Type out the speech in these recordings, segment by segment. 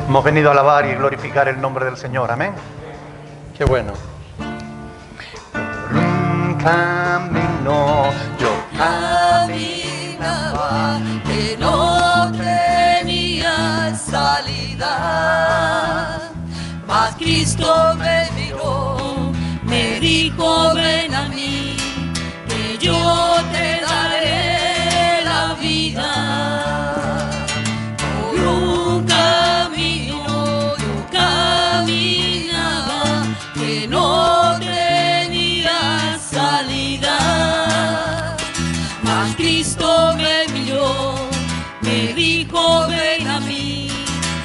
Hemos venido a alabar y glorificar el nombre del Señor, amén. Qué bueno. Por un camino yo caminaba que no tenía salida, mas Cristo me miró, me dijo: ven a mí, que yo te daré la vida. Por un camino yo caminaba que no tenía salida, mas Cristo me miró, me dijo: ven a mí,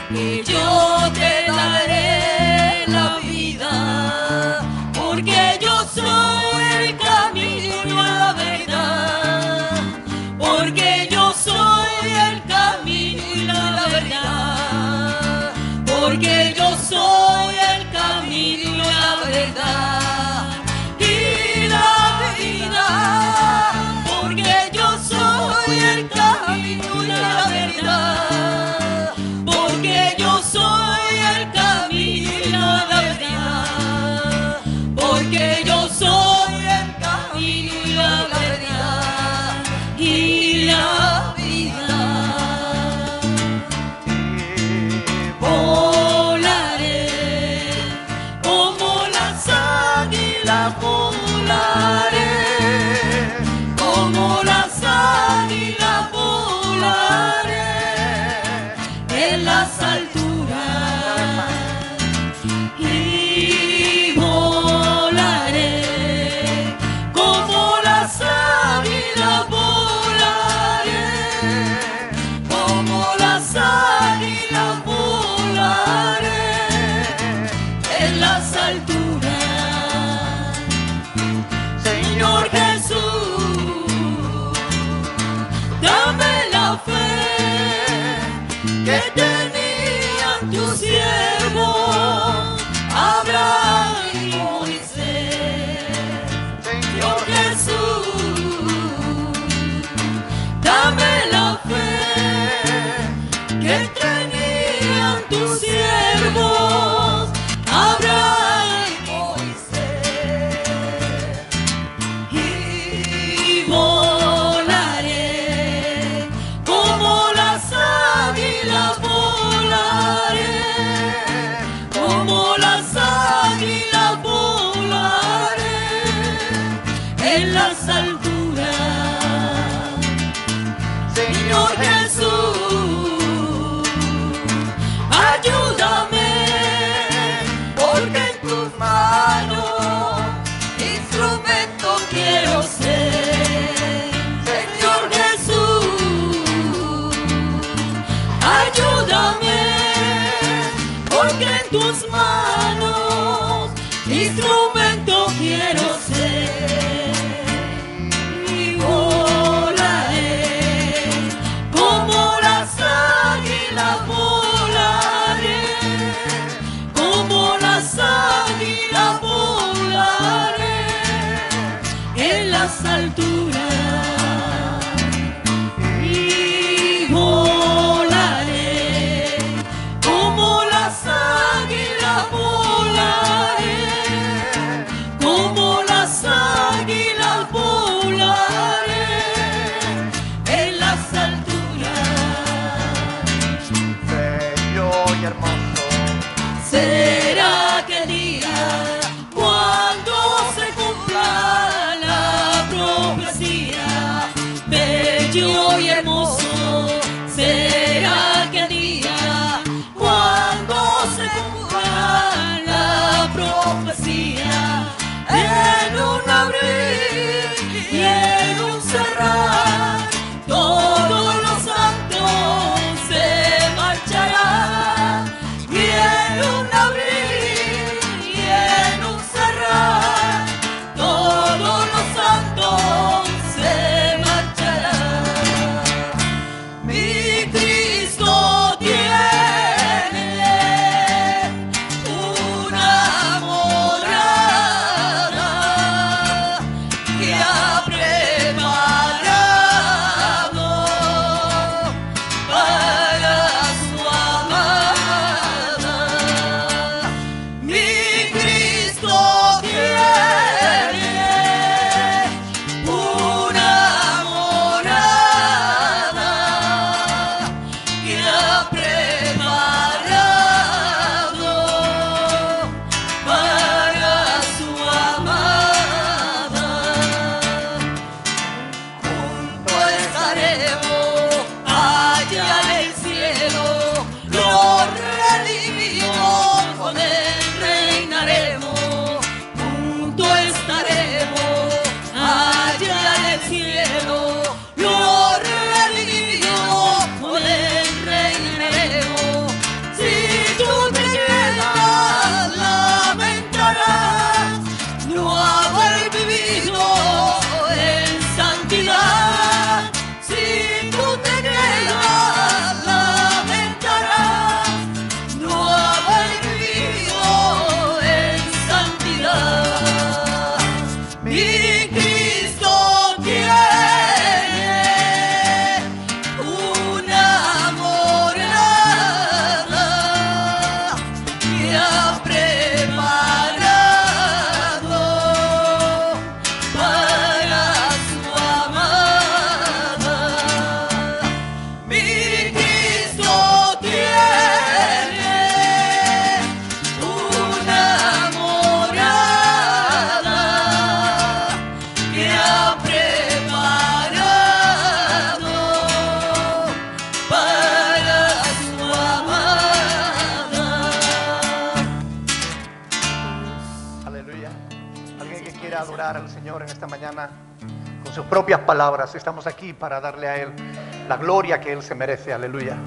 que yo te daré la vida, porque yo soy el camino y la verdad, porque yo soy el camino y la verdad, porque yo soy el camino y la verdad y la vida, porque yo soy el camino y la verdad, porque yo soy el camino y la verdad, porque yo soy el camino y la verdad y la vida. Volaré como las águilas, volaré como las águilas, volaré en las alturas y volaré como las águilas, volaré como las águilas, volaré en las alturas. Señor Jesús, dame la fe que tenían tus siervos Abraham y Moisés. Señor Jesús, dame la fe que tenían tus siervos Abraham y Moisés. Y volaré como las águilas, volaré como las águilas, volaré en las alturas. Señor Jesús, ayúdame, porque en tus manos instrumento quiero ser. Señor Jesús, ayúdame, porque en tus manos instrumento quiero ser. Y volaré como las águilas, volaré como las águilas, volaré en las alturas. Y volaré como las águilas, volaré como las águilas, volaré en las alturas. bello y hermoso. Será que día cuando se cumpla la profecía, bello y hermoso. Será que día cuando se cumpla la profecía, en un abrir y en un cerrar, todos los santos se marcharán, y en un abrir adorar al Señor en esta mañana con sus propias palabras. Estamos aquí para darle a Él la gloria que Él se merece. Aleluya.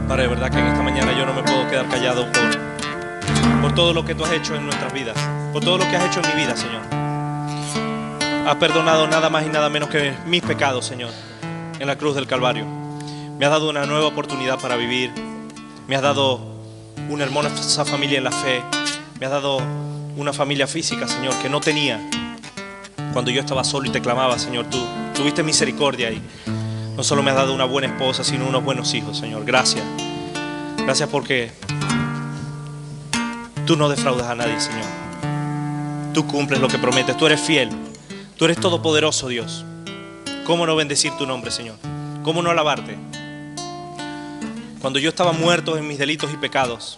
Padre, de verdad que en esta mañana yo no me puedo quedar callado por todo lo que tú has hecho en nuestras vidas, por todo lo que has hecho en mi vida, Señor. has perdonado nada más y nada menos que mis pecados, Señor, en la cruz del Calvario. Me has dado una nueva oportunidad para vivir. Me has dado una hermosa familia en la fe. Me has dado una familia física, Señor, que no tenía. Cuando yo estaba solo y te clamaba, Señor, tú tuviste misericordia y no solo me has dado una buena esposa, sino unos buenos hijos, Señor. Gracias. Gracias porque tú no defraudas a nadie, Señor. Tú cumples lo que prometes. Tú eres fiel. Tú eres todopoderoso, Dios. ¿Cómo no bendecir tu nombre, Señor? ¿Cómo no alabarte? Cuando yo estaba muerto en mis delitos y pecados,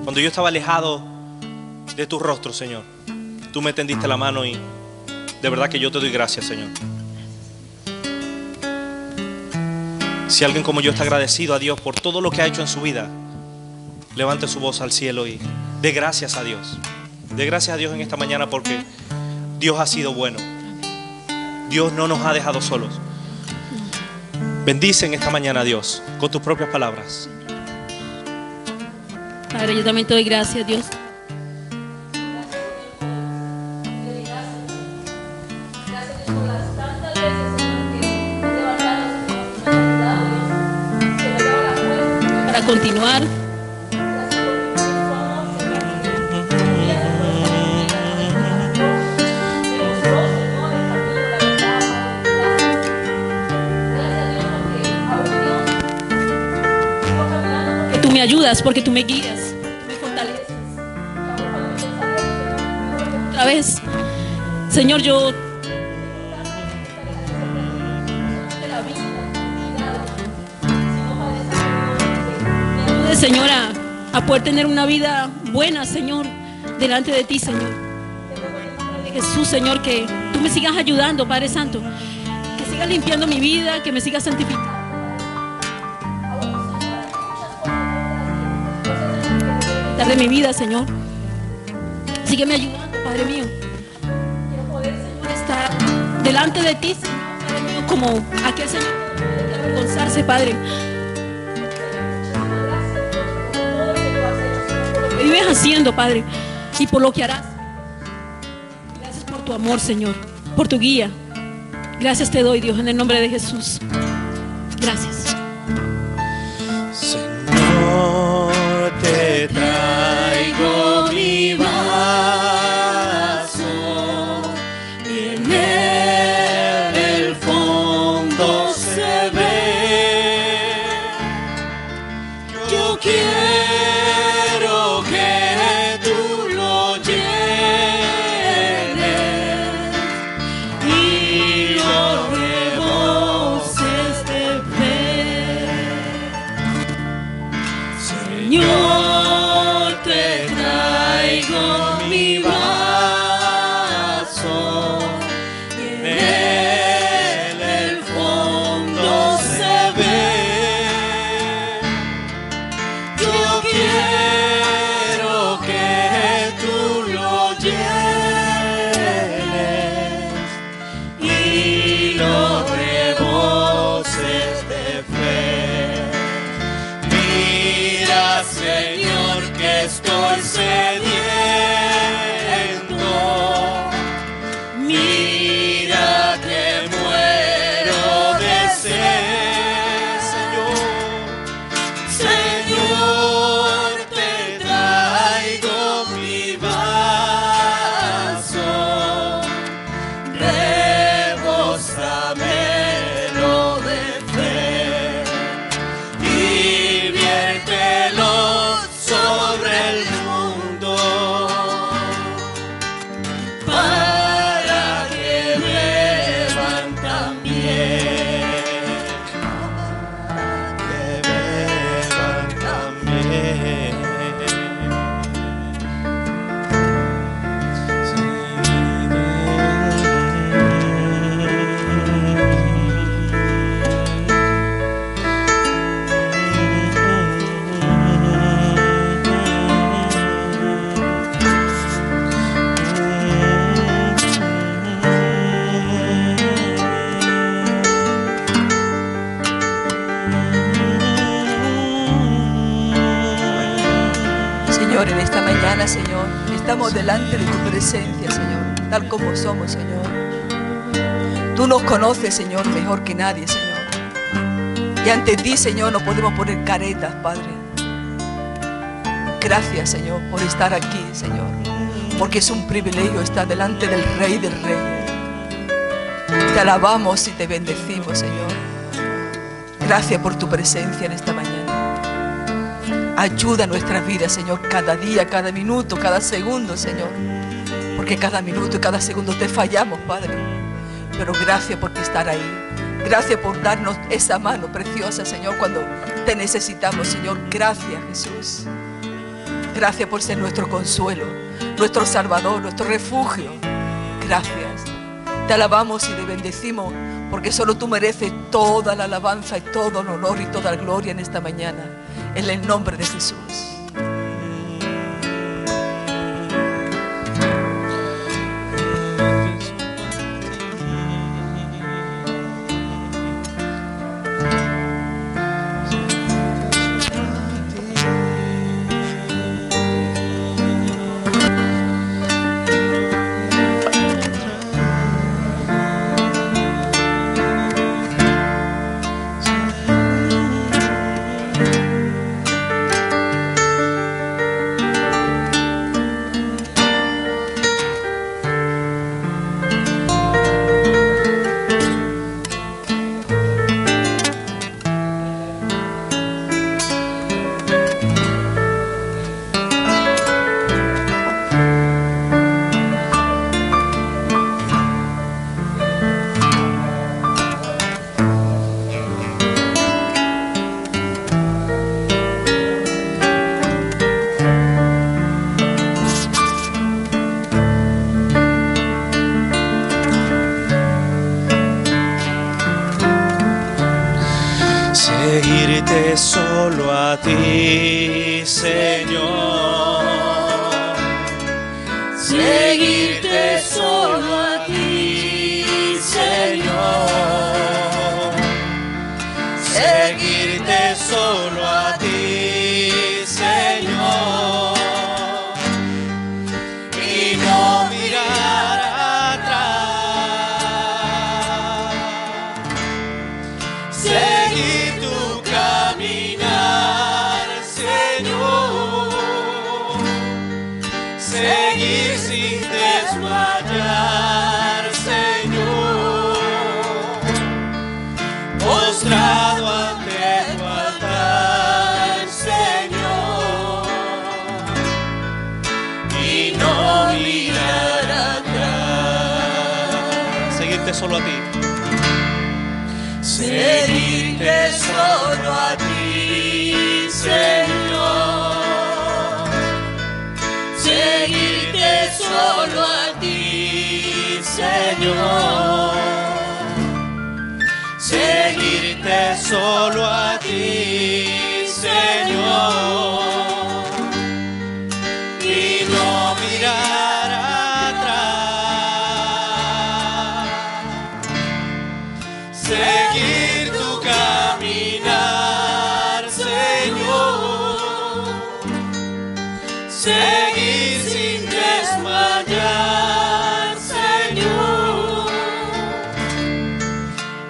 cuando yo estaba alejado de tu rostro, Señor, tú me tendiste la mano y de verdad que yo te doy gracias, Señor. Si alguien como yo está agradecido a Dios por todo lo que ha hecho en su vida, levante su voz al cielo y dé gracias a Dios. Dé gracias a Dios en esta mañana porque Dios ha sido bueno. Dios no nos ha dejado solos. Bendice en esta mañana a Dios con tus propias palabras. Padre, yo también te doy gracias, Dios. Para continuar. Tú me ayudas porque tú me guías, me fortaleces. Otra vez, Señor, yo me ayudes, Señor, a poder tener una vida buena, Señor, delante de ti, Señor. De Jesús, Señor, que tú me sigas ayudando, Padre Santo, que sigas limpiando mi vida, que me sigas santificando de mi vida, Señor. Sígueme ayudando, Padre mío. Quiero poder, Señor, estar delante de ti, Señor, Padre mío, como aquel Señor que no puede avergonzarse, Padre. Me vives haciendo, Padre, y por lo que harás. Gracias por tu amor, Señor, por tu guía. Gracias te doy, Dios, en el nombre de Jesús. Gracias. Señor, te traigo mi vaso, y en él el fondo se ve. Yo quiero que tú lo llenes y lo reboses de fe. Señor, te traigo mi vaso, y en él el fondo se ve. Yo quiero que tú lo llenes y lo reboses de fe. Mira, Señor, que estoy sediento. Mira que muero de sed, Señor. Señor, te traigo mi vaso, rebósamelo de fe y viértelo sobre el mundo, para que beban también, que beban también. Señor, en esta mañana, Señor, estamos delante de tu presencia, Señor, tal como somos, Señor. Tú nos conoces, Señor, mejor que nadie, Señor. Y ante ti, Señor, no podemos poner caretas, Padre. Gracias, Señor, por estar aquí, Señor, porque es un privilegio estar delante del Rey del Rey. Te alabamos y te bendecimos, Señor. Gracias por tu presencia en esta mañana. Ayuda a nuestras vidas, Señor, cada día, cada minuto, cada segundo, Señor, porque cada minuto y cada segundo te fallamos, Padre. Pero gracias por estar ahí. Gracias por darnos esa mano preciosa, Señor, cuando te necesitamos, Señor. Gracias, Jesús. Gracias por ser nuestro consuelo, nuestro Salvador, nuestro refugio. Gracias. Te alabamos y te bendecimos, porque solo tú mereces toda la alabanza y todo el honor y toda la gloria en esta mañana. En el nombre de Jesús. Seguirte solo a ti, Señor. Seguirte solo a ti, Señor. Seguirte solo a ti, Señor. Y no mirar atrás. Seguir tu caminar, Señor. Seguir sin desmayar, Señor. Postrado ante tu altar, Señor. Y no mirar atrás. Seguirte solo a ti. Seguirte solo a ti, Señor. Seguirte solo a ti, Señor. Seguirte solo a ti, Señor. Y no mirar atrás. Seguir tu caminar, Señor. Seguir sin desmayar, Señor.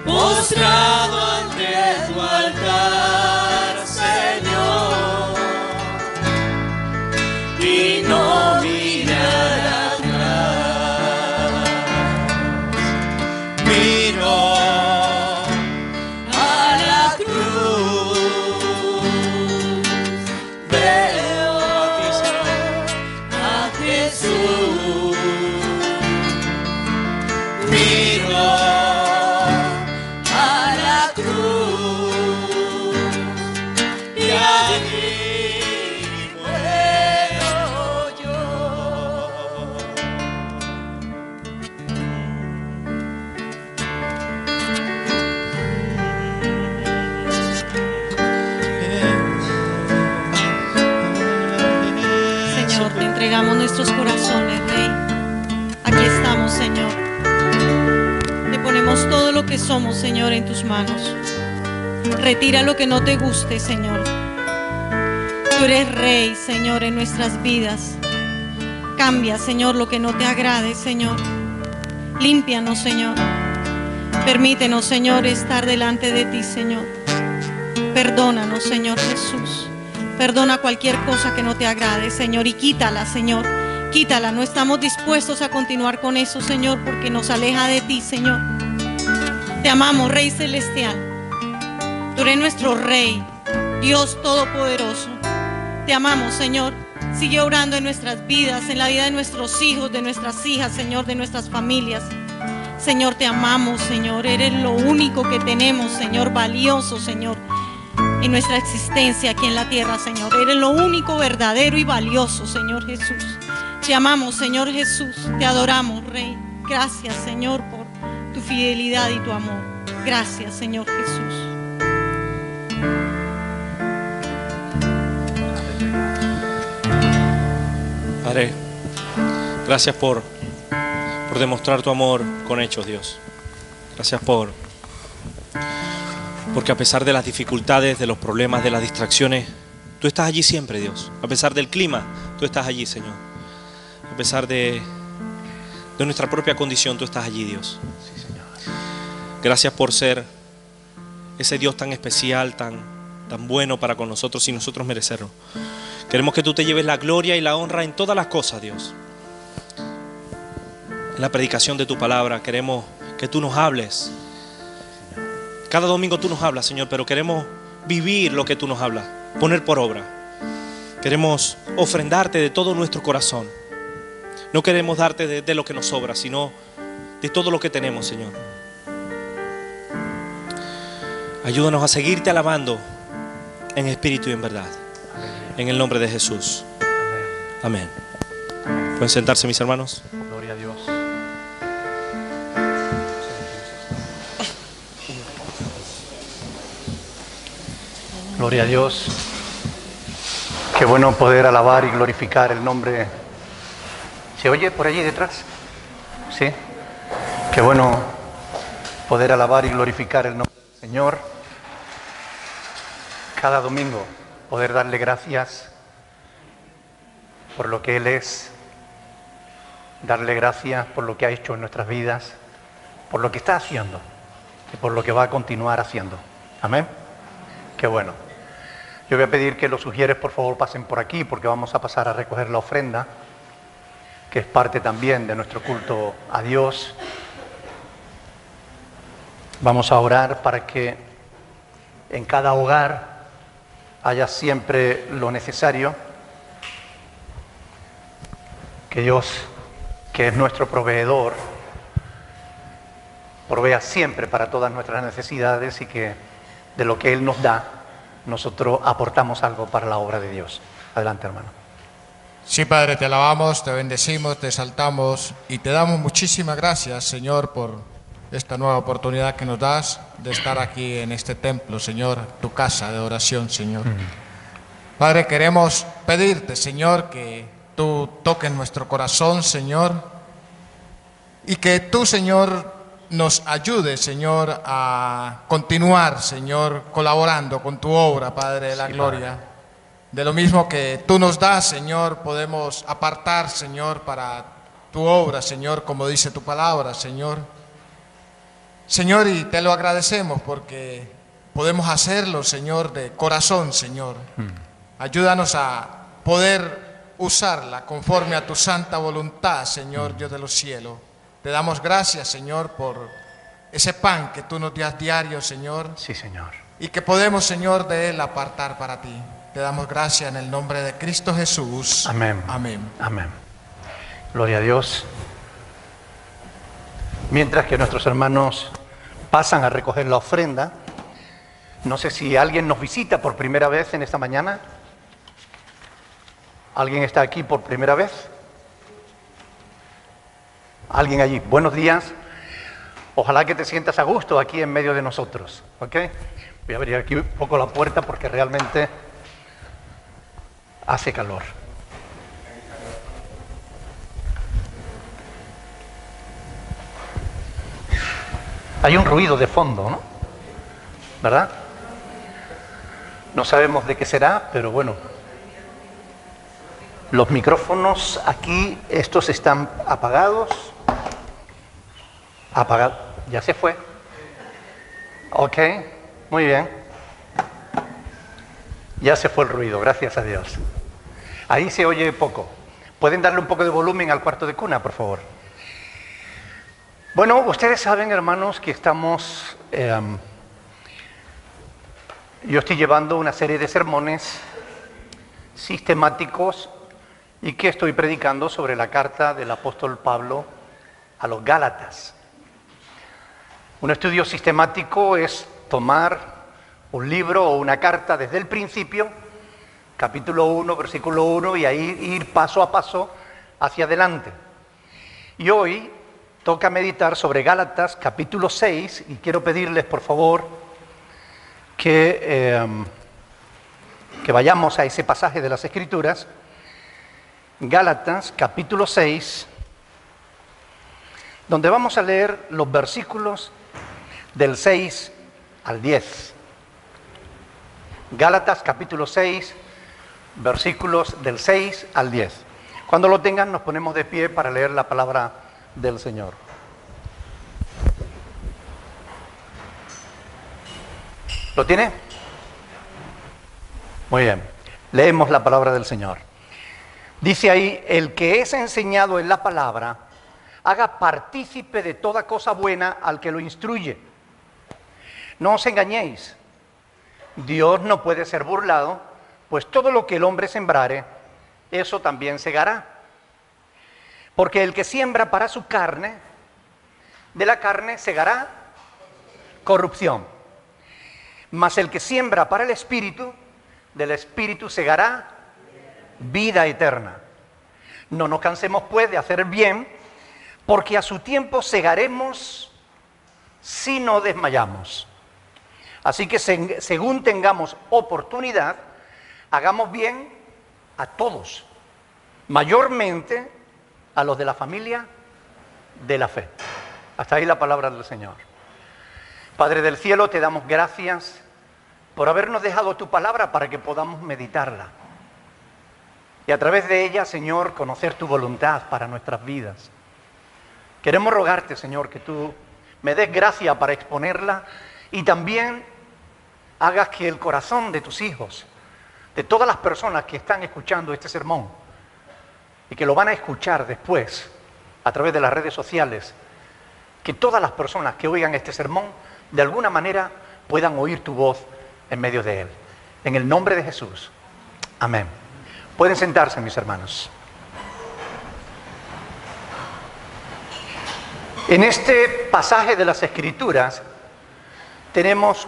Postrado ante tu altar, Señor. Y no mirar atrás. Miro entregamos nuestros corazones, Rey. Aquí estamos, Señor. Te ponemos todo lo que somos, Señor, en tus manos. Retira lo que no te guste, Señor. Tú eres Rey, Señor, en nuestras vidas. Cambia, Señor, lo que no te agrade, Señor. Límpianos, Señor. Permítenos, Señor, estar delante de ti, Señor. Perdónanos, Señor Jesús. Perdona cualquier cosa que no te agrade, Señor, y quítala, Señor. Quítala. No estamos dispuestos a continuar con eso, Señor, porque nos aleja de ti, Señor. Te amamos, Rey Celestial. Tú eres nuestro Rey, Dios Todopoderoso. Te amamos, Señor. Sigue orando en nuestras vidas, en la vida de nuestros hijos, de nuestras hijas, Señor, de nuestras familias. Señor, te amamos, Señor. Eres lo único que tenemos, Señor, valioso, Señor, en nuestra existencia aquí en la tierra, Señor. Eres lo único verdadero y valioso, Señor Jesús. Te amamos, Señor Jesús. Te adoramos, Rey. Gracias, Señor, por tu fidelidad y tu amor. Gracias, Señor Jesús. Padre, gracias por demostrar tu amor con hechos, Dios. Gracias porque a pesar de las dificultades, de los problemas, de las distracciones, tú estás allí siempre, Dios. A pesar del clima, tú estás allí, Señor. A pesar de nuestra propia condición, tú estás allí, Dios. Sí, Señor. Gracias por ser ese Dios tan especial, tan bueno para con nosotros y nosotros merecerlo. Queremos que tú te lleves la gloria y la honra en todas las cosas, Dios. En la predicación de tu palabra queremos que tú nos hables. Cada domingo tú nos hablas, Señor, pero queremos vivir lo que tú nos hablas, poner por obra. Queremos ofrendarte de todo nuestro corazón. No queremos darte de lo que nos sobra, sino de todo lo que tenemos, Señor. Ayúdanos a seguirte alabando en espíritu y en verdad. En el nombre de Jesús. Amén. ¿Pueden sentarse, mis hermanos? Gloria a Dios. Gloria a Dios. Qué bueno poder alabar y glorificar el nombre. ¿Se oye por allí detrás? Sí. Qué bueno poder alabar y glorificar el nombre del Señor. Cada domingo poder darle gracias por lo que Él es. Darle gracias por lo que ha hecho en nuestras vidas, por lo que está haciendo y por lo que va a continuar haciendo. Amén. Qué bueno. Yo voy a pedir que los sugieres por favor pasen por aquí porque vamos a pasar a recoger la ofrenda, que es parte también de nuestro culto a Dios. Vamos a orar para que en cada hogar haya siempre lo necesario, que Dios, que es nuestro proveedor, provea siempre para todas nuestras necesidades y que de lo que Él nos da, nosotros aportamos algo para la obra de Dios. Adelante, hermano. Sí, Padre, te alabamos, te bendecimos, te exaltamos y te damos muchísimas gracias, Señor, por esta nueva oportunidad que nos das de estar aquí en este templo, Señor, tu casa de oración, Señor. Padre, queremos pedirte, Señor, que tú toques nuestro corazón, Señor, y que tú, Señor, nos ayudes, Señor, a continuar, Señor, colaborando con tu obra, Padre de la gloria. Padre. De lo mismo que tú nos das, Señor, podemos apartar, Señor, para tu obra, Señor, como dice tu palabra, Señor. Señor, y te lo agradecemos porque podemos hacerlo, Señor, de corazón, Señor. Ayúdanos a poder usarla conforme a tu santa voluntad, Señor, Dios de los cielos. Te damos gracias, Señor, por ese pan que tú nos das diario, Señor. Sí, Señor. Y que podemos, Señor, de él apartar para ti. Te damos gracias en el nombre de Cristo Jesús. Amén. Amén. Amén. Gloria a Dios. Mientras que nuestros hermanos pasan a recoger la ofrenda, no sé si alguien nos visita por primera vez en esta mañana. ¿Alguien está aquí por primera vez? ¿Alguien allí? Buenos días. Ojalá que te sientas a gusto aquí en medio de nosotros. ¿Ok? Voy a abrir aquí un poco la puerta porque realmente hace calor. Hay un ruido de fondo, ¿no? ¿Verdad? No sabemos de qué será, pero bueno. Los micrófonos aquí, estos están apagados. Apagado. Ya se fue. Ok, muy bien. Ya se fue el ruido, gracias a Dios. Ahí se oye poco. ¿Pueden darle un poco de volumen al cuarto de cuna, por favor? Bueno, ustedes saben, hermanos, que estamos... yo estoy llevando una serie de sermones sistemáticos y que estoy predicando sobre la carta del apóstol Pablo a los Gálatas. Un estudio sistemático es tomar un libro o una carta desde el principio, capítulo 1, versículo 1, y ahí ir paso a paso hacia adelante. Y hoy toca meditar sobre Gálatas, capítulo 6, y quiero pedirles, por favor, que vayamos a ese pasaje de las Escrituras. Gálatas, capítulo 6, donde vamos a leer los versículos del 6 al 10. Gálatas, capítulo 6, versículos del 6 al 10. Cuando lo tengan, nos ponemos de pie para leer la palabra del Señor. ¿Lo tiene? Muy bien. Leemos la palabra del Señor. Dice ahí: el que es enseñado en la palabra, haga partícipe de toda cosa buena al que lo instruye. No os engañéis, Dios no puede ser burlado, pues todo lo que el hombre sembrare, eso también segará. Porque el que siembra para su carne, de la carne segará corrupción. Mas el que siembra para el Espíritu, del Espíritu segará vida eterna. No nos cansemos pues de hacer el bien, porque a su tiempo segaremos si no desmayamos. Así que según tengamos oportunidad, hagamos bien a todos, mayormente a los de la familia de la fe. Hasta ahí la palabra del Señor. Padre del cielo, te damos gracias por habernos dejado tu palabra para que podamos meditarla. Y a través de ella, Señor, conocer tu voluntad para nuestras vidas. Queremos rogarte, Señor, que tú me des gracia para exponerla y también hagas que el corazón de tus hijos, de todas las personas que están escuchando este sermón y que lo van a escuchar después a través de las redes sociales, que todas las personas que oigan este sermón de alguna manera puedan oír tu voz en medio de él. En el nombre de Jesús. Amén. Pueden sentarse, mis hermanos. En este pasaje de las Escrituras tenemos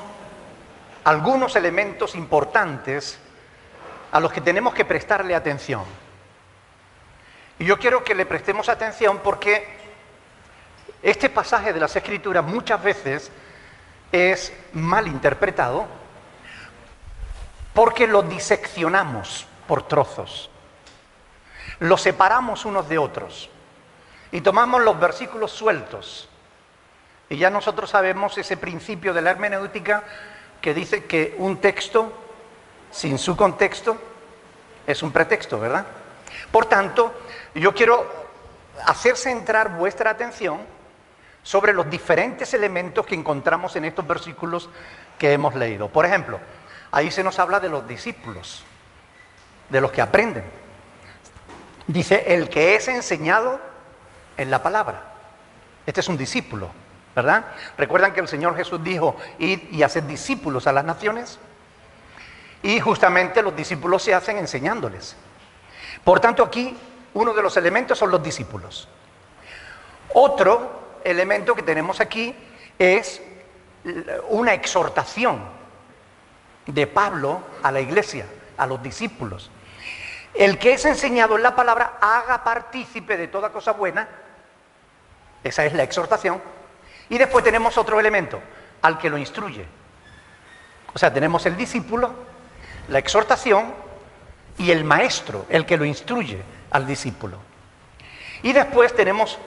algunos elementos importantes a los que tenemos que prestarle atención. Y yo quiero que le prestemos atención porque este pasaje de las Escrituras muchas veces es mal interpretado porque lo diseccionamos por trozos, lo separamos unos de otros y tomamos los versículos sueltos. Y ya nosotros sabemos ese principio de la hermenéutica que dice que un texto sin su contexto es un pretexto, ¿verdad? Por tanto, yo quiero hacer centrar vuestra atención sobre los diferentes elementos que encontramos en estos versículos que hemos leído. Por ejemplo, ahí se nos habla de los discípulos, de los que aprenden. Dice, el que es enseñado en la palabra. Este es un discípulo, ¿verdad? ¿Recuerdan que el Señor Jesús dijo, id y haced discípulos a las naciones? Y justamente los discípulos se hacen enseñándoles. Por tanto, aquí uno de los elementos son los discípulos. Otro elemento que tenemos aquí es una exhortación de Pablo a la iglesia, a los discípulos. El que es enseñado en la palabra, haga partícipe de toda cosa buena. Esa es la exhortación. Y después tenemos otro elemento, al que lo instruye. O sea, tenemos el discípulo, la exhortación y el maestro, el que lo instruye al discípulo. Y después tenemos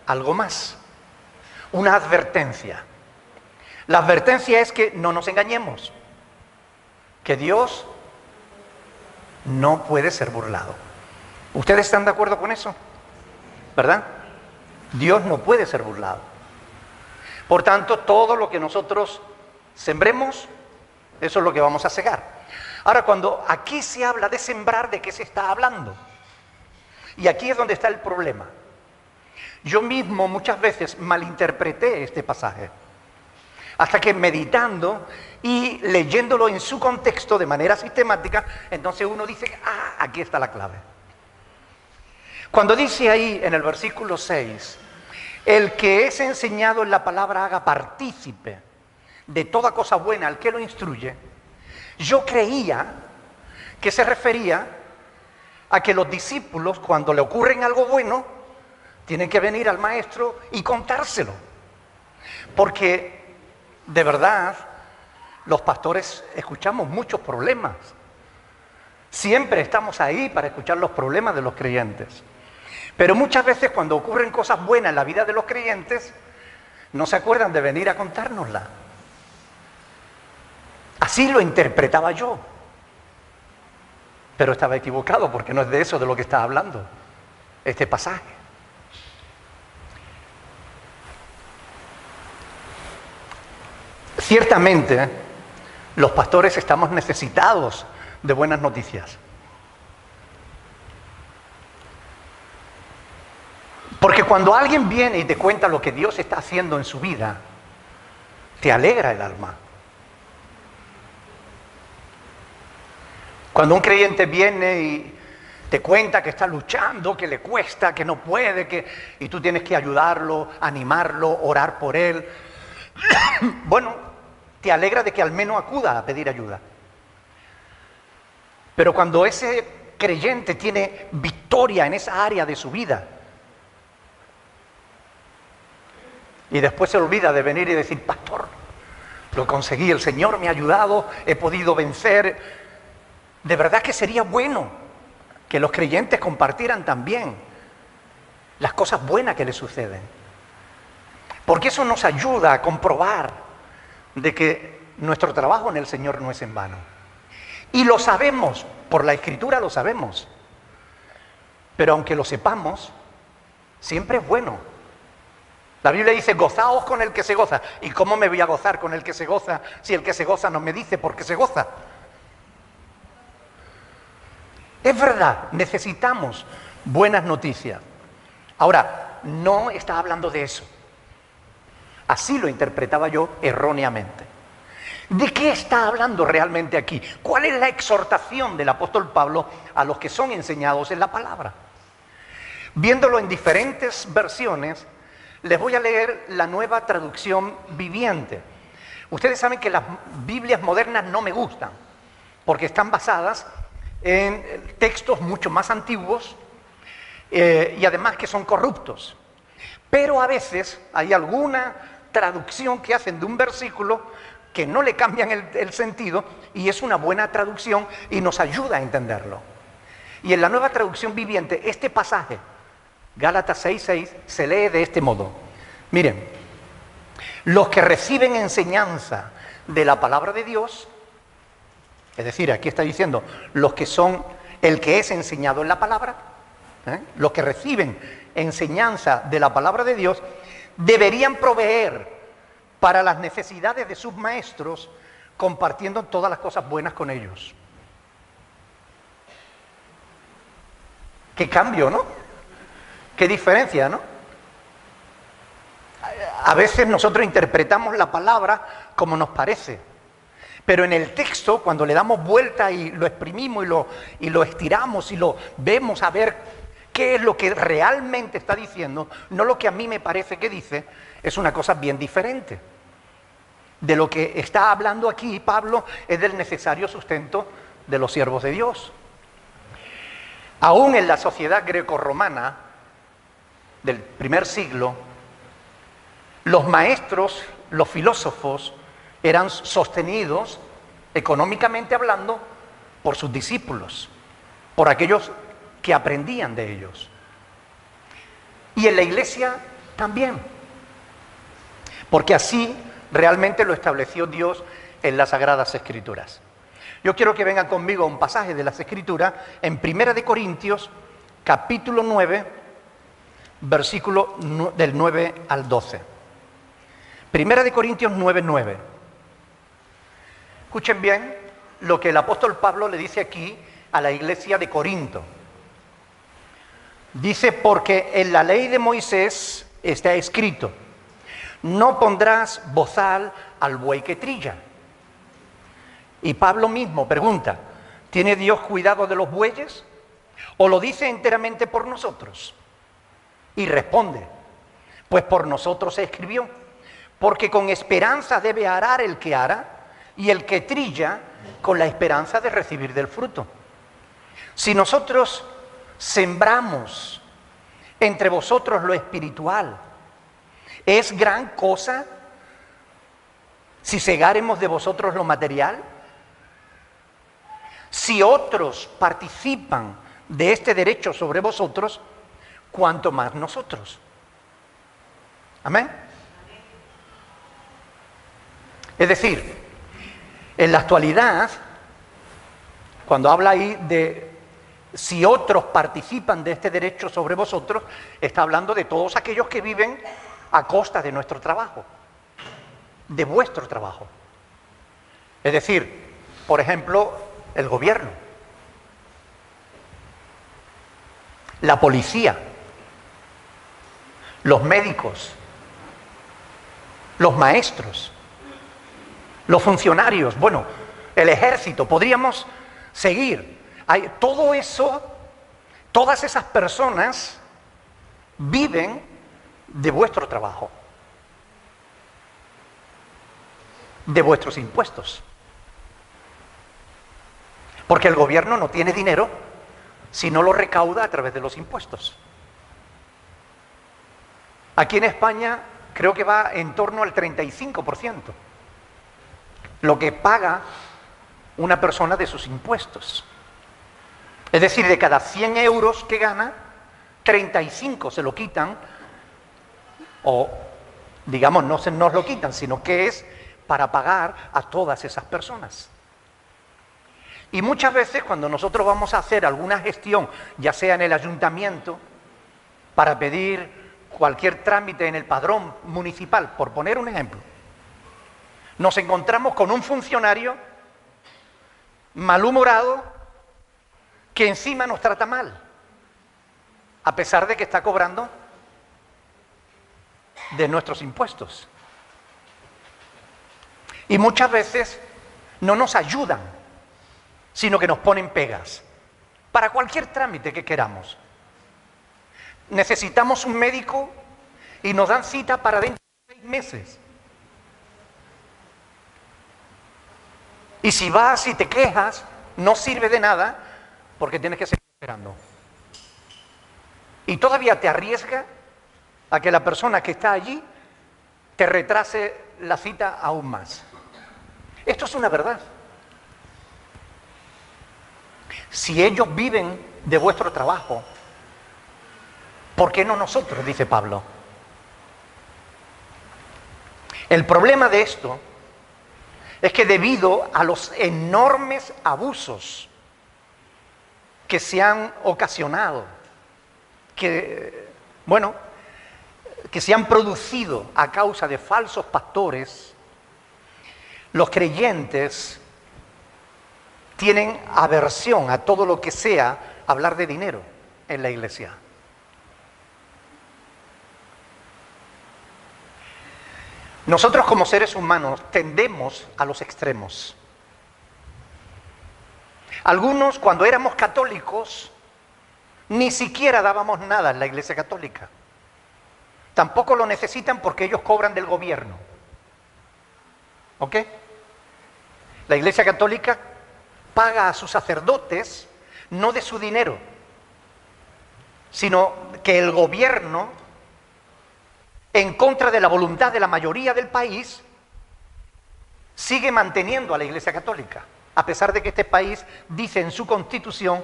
algo más, una advertencia. La advertencia es que no nos engañemos, que Dios no puede ser burlado. ¿Ustedes están de acuerdo con eso? ¿Verdad? Dios no puede ser burlado. Por tanto, todo lo que nosotros sembremos, eso es lo que vamos a segar. Ahora, cuando aquí se habla de sembrar, ¿de qué se está hablando? Y aquí es donde está el problema. Yo mismo muchas veces malinterpreté este pasaje, hasta que meditando y leyéndolo en su contexto de manera sistemática, entonces uno dice, aquí está la clave. Cuando dice ahí en el versículo 6, el que es enseñado en la palabra haga partícipe de toda cosa buena al que lo instruye, yo creía que se refería a que los discípulos, cuando le ocurren algo bueno, tienen que venir al maestro y contárselo. Porque, de verdad, los pastores escuchamos muchos problemas. Siempre estamos ahí para escuchar los problemas de los creyentes. Pero muchas veces cuando ocurren cosas buenas en la vida de los creyentes, no se acuerdan de venir a contárnosla. Así lo interpretaba yo. Pero estaba equivocado, porque no es de eso de lo que está hablando este pasaje. Ciertamente, los pastores estamos necesitados de buenas noticias. Porque cuando alguien viene y te cuenta lo que Dios está haciendo en su vida, te alegra el alma. Cuando un creyente viene y te cuenta que está luchando, que le cuesta, que no puede, y tú tienes que ayudarlo, animarlo, orar por él, bueno, te alegra de que al menos acuda a pedir ayuda. Pero cuando ese creyente tiene victoria en esa área de su vida, y después se olvida de venir y decir, pastor, lo conseguí, el Señor me ha ayudado, he podido vencer. De verdad que sería bueno que los creyentes compartieran también las cosas buenas que les suceden. Porque eso nos ayuda a comprobar de que nuestro trabajo en el Señor no es en vano. Y lo sabemos, por la Escritura lo sabemos. Pero aunque lo sepamos, siempre es bueno. La Biblia dice, gozaos con el que se goza. ¿Y cómo me voy a gozar con el que se goza si el que se goza no me dice por qué se goza? Es verdad, necesitamos buenas noticias. Ahora, no está hablando de eso. Así lo interpretaba yo erróneamente. ¿De qué está hablando realmente aquí? ¿Cuál es la exhortación del apóstol Pablo a los que son enseñados en la palabra? Viéndolo en diferentes versiones, les voy a leer la Nueva Traducción Viviente. Ustedes saben que las Biblias modernas no me gustan, porque están basadas en textos mucho más antiguos y además que son corruptos. Pero a veces hay alguna traducción que hacen de un versículo que no le cambian el sentido y es una buena traducción y nos ayuda a entenderlo. Y en la Nueva Traducción Viviente, este pasaje, Gálatas 6:6, se lee de este modo. Miren, los que reciben enseñanza de la palabra de Dios, es decir, aquí está diciendo, los que son el que es enseñado en la palabra, los que reciben enseñanza de la palabra de Dios, deberían proveer para las necesidades de sus maestros, compartiendo todas las cosas buenas con ellos. Qué cambio, ¿no? Qué diferencia, ¿no? A veces nosotros interpretamos la palabra como nos parece, pero en el texto, cuando le damos vuelta y lo exprimimos y lo estiramos y lo vemos a ver qué es lo que realmente está diciendo, no lo que a mí me parece que dice, es una cosa bien diferente. De lo que está hablando aquí Pablo es del necesario sustento de los siervos de Dios. Aún en la sociedad grecorromana del primer siglo, los maestros, los filósofos, eran sostenidos económicamente hablando por sus discípulos, por aquellos que aprendían de ellos. Y en la iglesia también, porque así realmente lo estableció Dios en las Sagradas Escrituras. Yo quiero que vengan conmigo a un pasaje de las Escrituras en 1 de Corintios, capítulo 9, versículo del 9 al 12. 1 de Corintios 9:9. Escuchen bien lo que el apóstol Pablo le dice aquí a la iglesia de Corinto. Dice, porque en la ley de Moisés está escrito, no pondrás bozal al buey que trilla. Y Pablo mismo pregunta, ¿tiene Dios cuidado de los bueyes? ¿O lo dice enteramente por nosotros? Y responde, pues por nosotros se escribió, porque con esperanza debe arar el que ara, y el que trilla con la esperanza de recibir del fruto. Si nosotros sembramos entre vosotros lo espiritual, ¿es gran cosa si segáremos de vosotros lo material? Si otros participan de este derecho sobre vosotros, cuanto más nosotros. Amén. Es decir, en la actualidad, cuando habla ahí de si otros participan de este derecho sobre vosotros, está hablando de todos aquellos que viven a costa de nuestro trabajo, de vuestro trabajo. Es decir, por ejemplo, el gobierno, la policía, los médicos, los maestros, los funcionarios, bueno, el ejército, podríamos seguir. Todo eso, todas esas personas viven de vuestro trabajo, de vuestros impuestos. Porque el gobierno no tiene dinero si no lo recauda a través de los impuestos. Aquí en España creo que va en torno al 35%, lo que paga una persona de sus impuestos. Es decir, de cada 100 euros que gana, 35 se lo quitan, o digamos, no se nos lo quitan, sino que es para pagar a todas esas personas. Y muchas veces cuando nosotros vamos a hacer alguna gestión, ya sea en el ayuntamiento, para pedir cualquier trámite en el padrón municipal, por poner un ejemplo, nos encontramos con un funcionario malhumorado que encima nos trata mal, a pesar de que está cobrando de nuestros impuestos. Y muchas veces no nos ayudan, sino que nos ponen pegas para cualquier trámite que queramos. Necesitamos un médico y nos dan cita para dentro de 6 meses. Y si vas y te quejas, no sirve de nada porque tienes que seguir esperando. Y todavía te arriesga a que la persona que está allí te retrase la cita aún más. Esto es una verdad. Si ellos viven de vuestro trabajo, ¿por qué no nosotros?, dice Pablo. El problema de esto es que debido a los enormes abusos que se han ocasionado, que se han producido a causa de falsos pastores, los creyentes tienen aversión a todo lo que sea hablar de dinero en la iglesia. Nosotros como seres humanos tendemos a los extremos. Algunos, cuando éramos católicos, ni siquiera dábamos nada en la iglesia católica. Tampoco lo necesitan porque ellos cobran del gobierno. ¿Ok? La iglesia católica paga a sus sacerdotes no de su dinero, sino que el gobierno, en contra de la voluntad de la mayoría del país, sigue manteniendo a la Iglesia Católica, a pesar de que este país dice en su constitución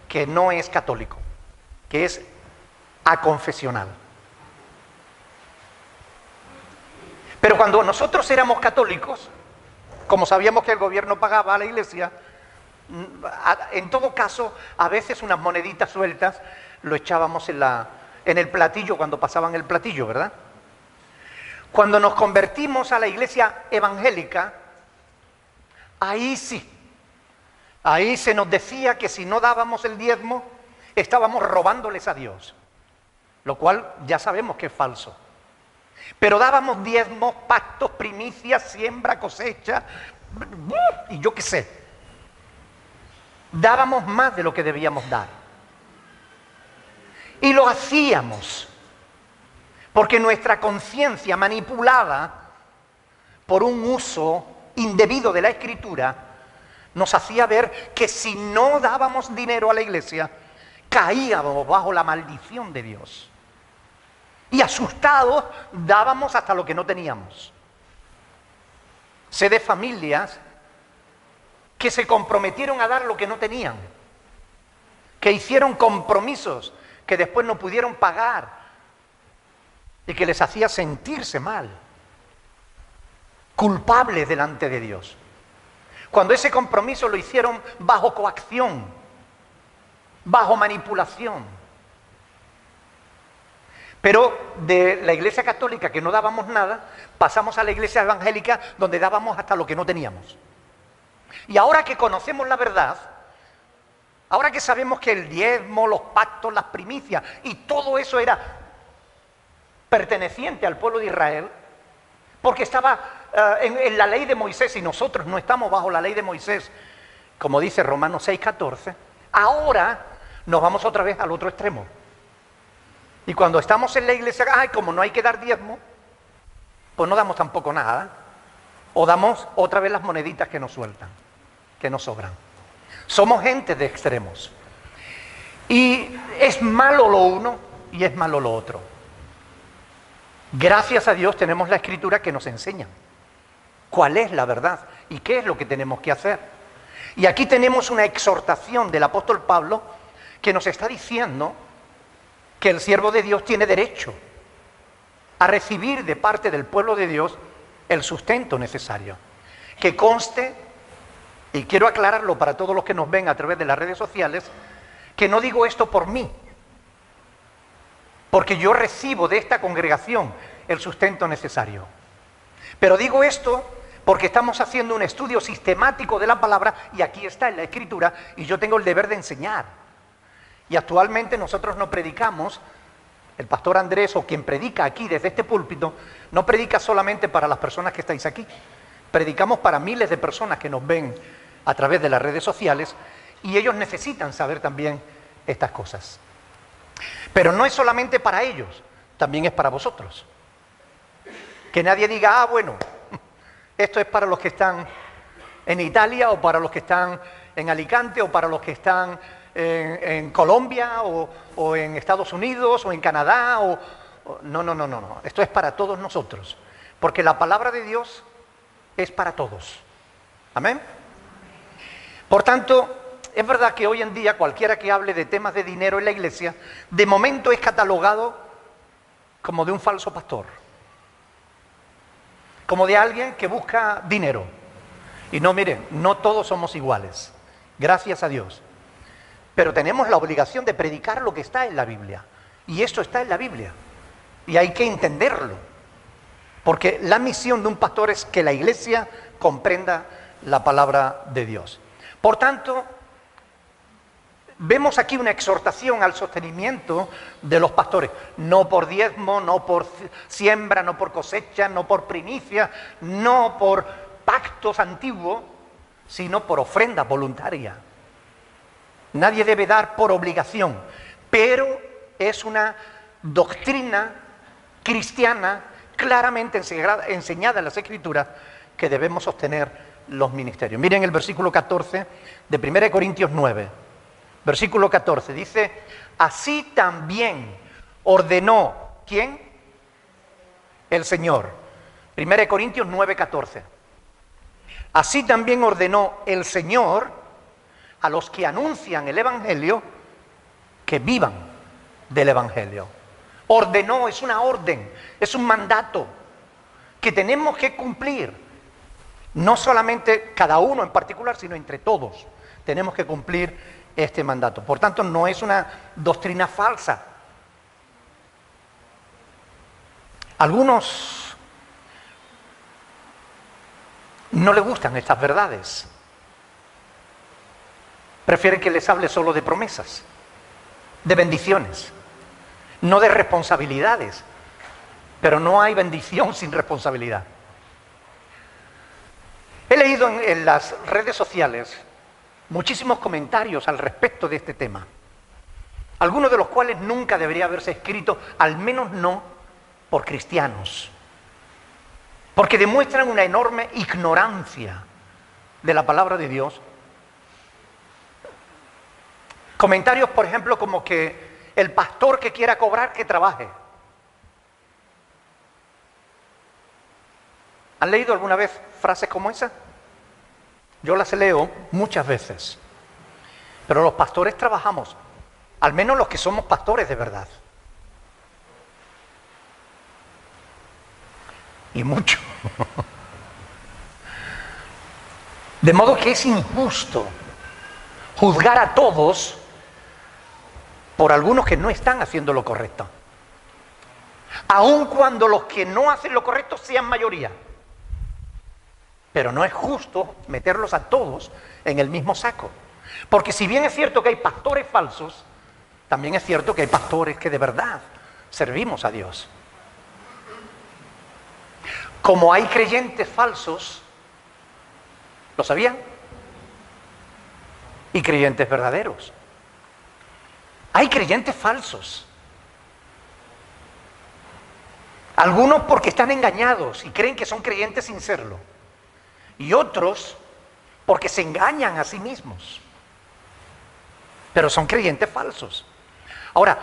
que no es católico, que es aconfesional. Pero cuando nosotros éramos católicos, como sabíamos que el gobierno pagaba a la Iglesia, en todo caso, a veces unas moneditas sueltas lo echábamos en el platillo cuando pasaban el platillo, ¿verdad? Cuando nos convertimos a la iglesia evangélica, ahí sí. Ahí se nos decía que si no dábamos el diezmo, estábamos robándoles a Dios, lo cual ya sabemos que es falso. Pero dábamos diezmos, pactos, primicias, siembra, cosecha, y yo qué sé. Dábamos más de lo que debíamos dar. Y lo hacíamos porque nuestra conciencia, manipulada por un uso indebido de la Escritura, nos hacía ver que si no dábamos dinero a la iglesia, caíamos bajo la maldición de Dios. Y asustados dábamos hasta lo que no teníamos. Sé de familias que se comprometieron a dar lo que no tenían, que hicieron compromisos que después no pudieron pagar y que les hacía sentirse mal, culpables delante de Dios. Cuando ese compromiso lo hicieron bajo coacción, bajo manipulación. Pero de la iglesia católica, que no dábamos nada, pasamos a la iglesia evangélica, donde dábamos hasta lo que no teníamos. Y ahora que conocemos la verdad, ahora que sabemos que el diezmo, los pactos, las primicias y todo eso era perteneciente al pueblo de Israel, porque estaba en la ley de Moisés, y nosotros no estamos bajo la ley de Moisés, como dice Romanos 6:14, ahora nos vamos otra vez al otro extremo. Y cuando estamos en la iglesia, como no hay que dar diezmo, pues no damos tampoco nada, o damos otra vez las moneditas que nos sueltan, que nos sobran. Somos gente de extremos. Y es malo lo uno y es malo lo otro. Gracias a Dios tenemos la Escritura que nos enseña cuál es la verdad y qué es lo que tenemos que hacer. Y aquí tenemos una exhortación del apóstol Pablo que nos está diciendo que el siervo de Dios tiene derecho a recibir de parte del pueblo de Dios el sustento necesario. Que conste, y quiero aclararlo para todos los que nos ven a través de las redes sociales, que no digo esto por mí, porque yo recibo de esta congregación el sustento necesario. Pero digo esto porque estamos haciendo un estudio sistemático de la palabra, y aquí está en la Escritura, y yo tengo el deber de enseñar. Y actualmente nosotros no predicamos, el pastor Andrés o quien predica aquí desde este púlpito, no predica solamente para las personas que estáis aquí, predicamos para miles de personas que nos ven a través de las redes sociales, y ellos necesitan saber también estas cosas. Pero no es solamente para ellos, también es para vosotros. Que nadie diga, bueno, esto es para los que están en Italia, o para los que están en Alicante, o para los que están en Colombia, o en Estados Unidos, o en Canadá, no. Esto es para todos nosotros, porque la palabra de Dios es para todos. Amén. Por tanto, es verdad que hoy en día cualquiera que hable de temas de dinero en la iglesia, de momento es catalogado como de un falso pastor, como de alguien que busca dinero. Y no, miren, no todos somos iguales, gracias a Dios. Pero tenemos la obligación de predicar lo que está en la Biblia. Y esto está en la Biblia. Y hay que entenderlo. Porque la misión de un pastor es que la iglesia comprenda la palabra de Dios. Por tanto, vemos aquí una exhortación al sostenimiento de los pastores. No por diezmo, no por siembra, no por cosecha, no por primicia, no por pactos antiguos, sino por ofrenda voluntaria. Nadie debe dar por obligación, pero es una doctrina cristiana claramente enseñada en las Escrituras que debemos sostener los ministerios. Miren el versículo 14 de 1 Corintios 9. Versículo 14 dice, así también ordenó, ¿quién? El Señor. 1 Corintios 9, 14. Así también ordenó el Señor a los que anuncian el Evangelio que vivan del Evangelio. Ordenó, es una orden, es un mandato que tenemos que cumplir. No solamente cada uno en particular, sino entre todos. Tenemos que cumplir este mandato. Por tanto, no es una doctrina falsa. Algunos no les gustan estas verdades. Prefieren que les hable solo de promesas, de bendiciones, no de responsabilidades. Pero no hay bendición sin responsabilidad. He leído en las redes sociales muchísimos comentarios al respecto de este tema, algunos de los cuales nunca debería haberse escrito, al menos no por cristianos, porque demuestran una enorme ignorancia de la palabra de Dios. Comentarios, por ejemplo, como que el pastor que quiera cobrar, que trabaje. ¿Han leído alguna vez frases como esa? Yo las leo muchas veces. Pero los pastores trabajamos, al menos los que somos pastores de verdad. Y mucho. De modo que es injusto juzgar a todos por algunos que no están haciendo lo correcto, aun cuando los que no hacen lo correcto sean mayoría. Pero no es justo meterlos a todos en el mismo saco. Porque si bien es cierto que hay pastores falsos, también es cierto que hay pastores que de verdad servimos a Dios. Como hay creyentes falsos, ¿lo sabían? Y creyentes verdaderos. Hay creyentes falsos. Algunos porque están engañados y creen que son creyentes sin serlo. Y otros porque se engañan a sí mismos. Pero son creyentes falsos. Ahora,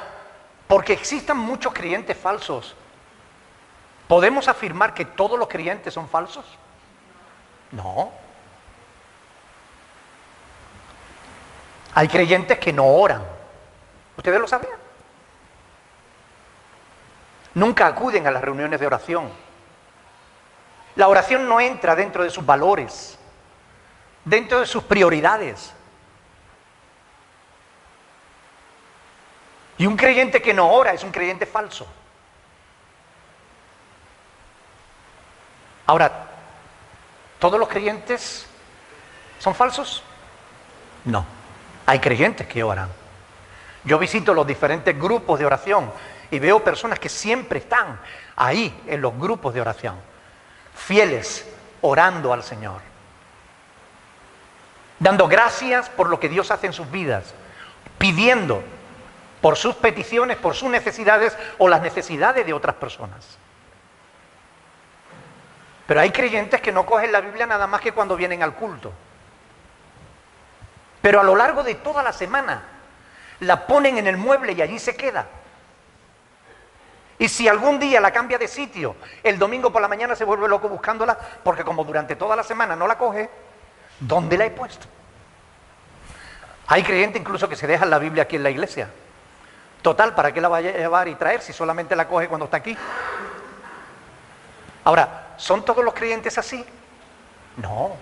porque existan muchos creyentes falsos, ¿podemos afirmar que todos los creyentes son falsos? No. Hay creyentes que no oran. ¿Ustedes lo sabían? Nunca acuden a las reuniones de oración. La oración no entra dentro de sus valores, dentro de sus prioridades. Y un creyente que no ora es un creyente falso. Ahora, ¿todos los creyentes son falsos? No. Hay creyentes que oran. Yo visito los diferentes grupos de oración y veo personas que siempre están ahí en los grupos de oración, fieles, orando al Señor, dando gracias por lo que Dios hace en sus vidas, pidiendo por sus peticiones, por sus necesidades o las necesidades de otras personas. Pero hay creyentes que no cogen la Biblia nada más que cuando vienen al culto. Pero a lo largo de toda la semana la ponen en el mueble y allí se queda. Y si algún día la cambia de sitio, el domingo por la mañana se vuelve loco buscándola, porque como durante toda la semana no la coge, ¿dónde la he puesto? Hay creyentes incluso que se dejan la Biblia aquí en la iglesia. Total, ¿para qué la va a llevar y traer si solamente la coge cuando está aquí? Ahora, ¿son todos los creyentes así? No.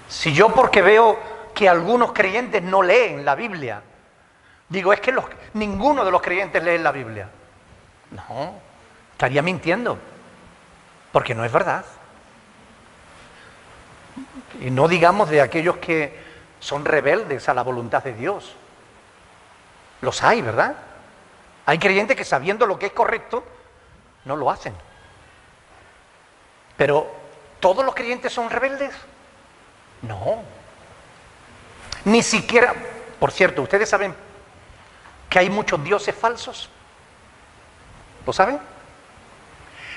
Si yo, porque veo que algunos creyentes no leen la Biblia, digo, es que ninguno de los creyentes lee la Biblia. No, estaría mintiendo, porque no es verdad. Y no digamos de aquellos que son rebeldes a la voluntad de Dios. Los hay, ¿verdad? Hay creyentes que sabiendo lo que es correcto, no lo hacen. Pero, ¿todos los creyentes son rebeldes? No. Ni siquiera, por cierto, ¿ustedes saben que hay muchos dioses falsos? ¿Lo saben?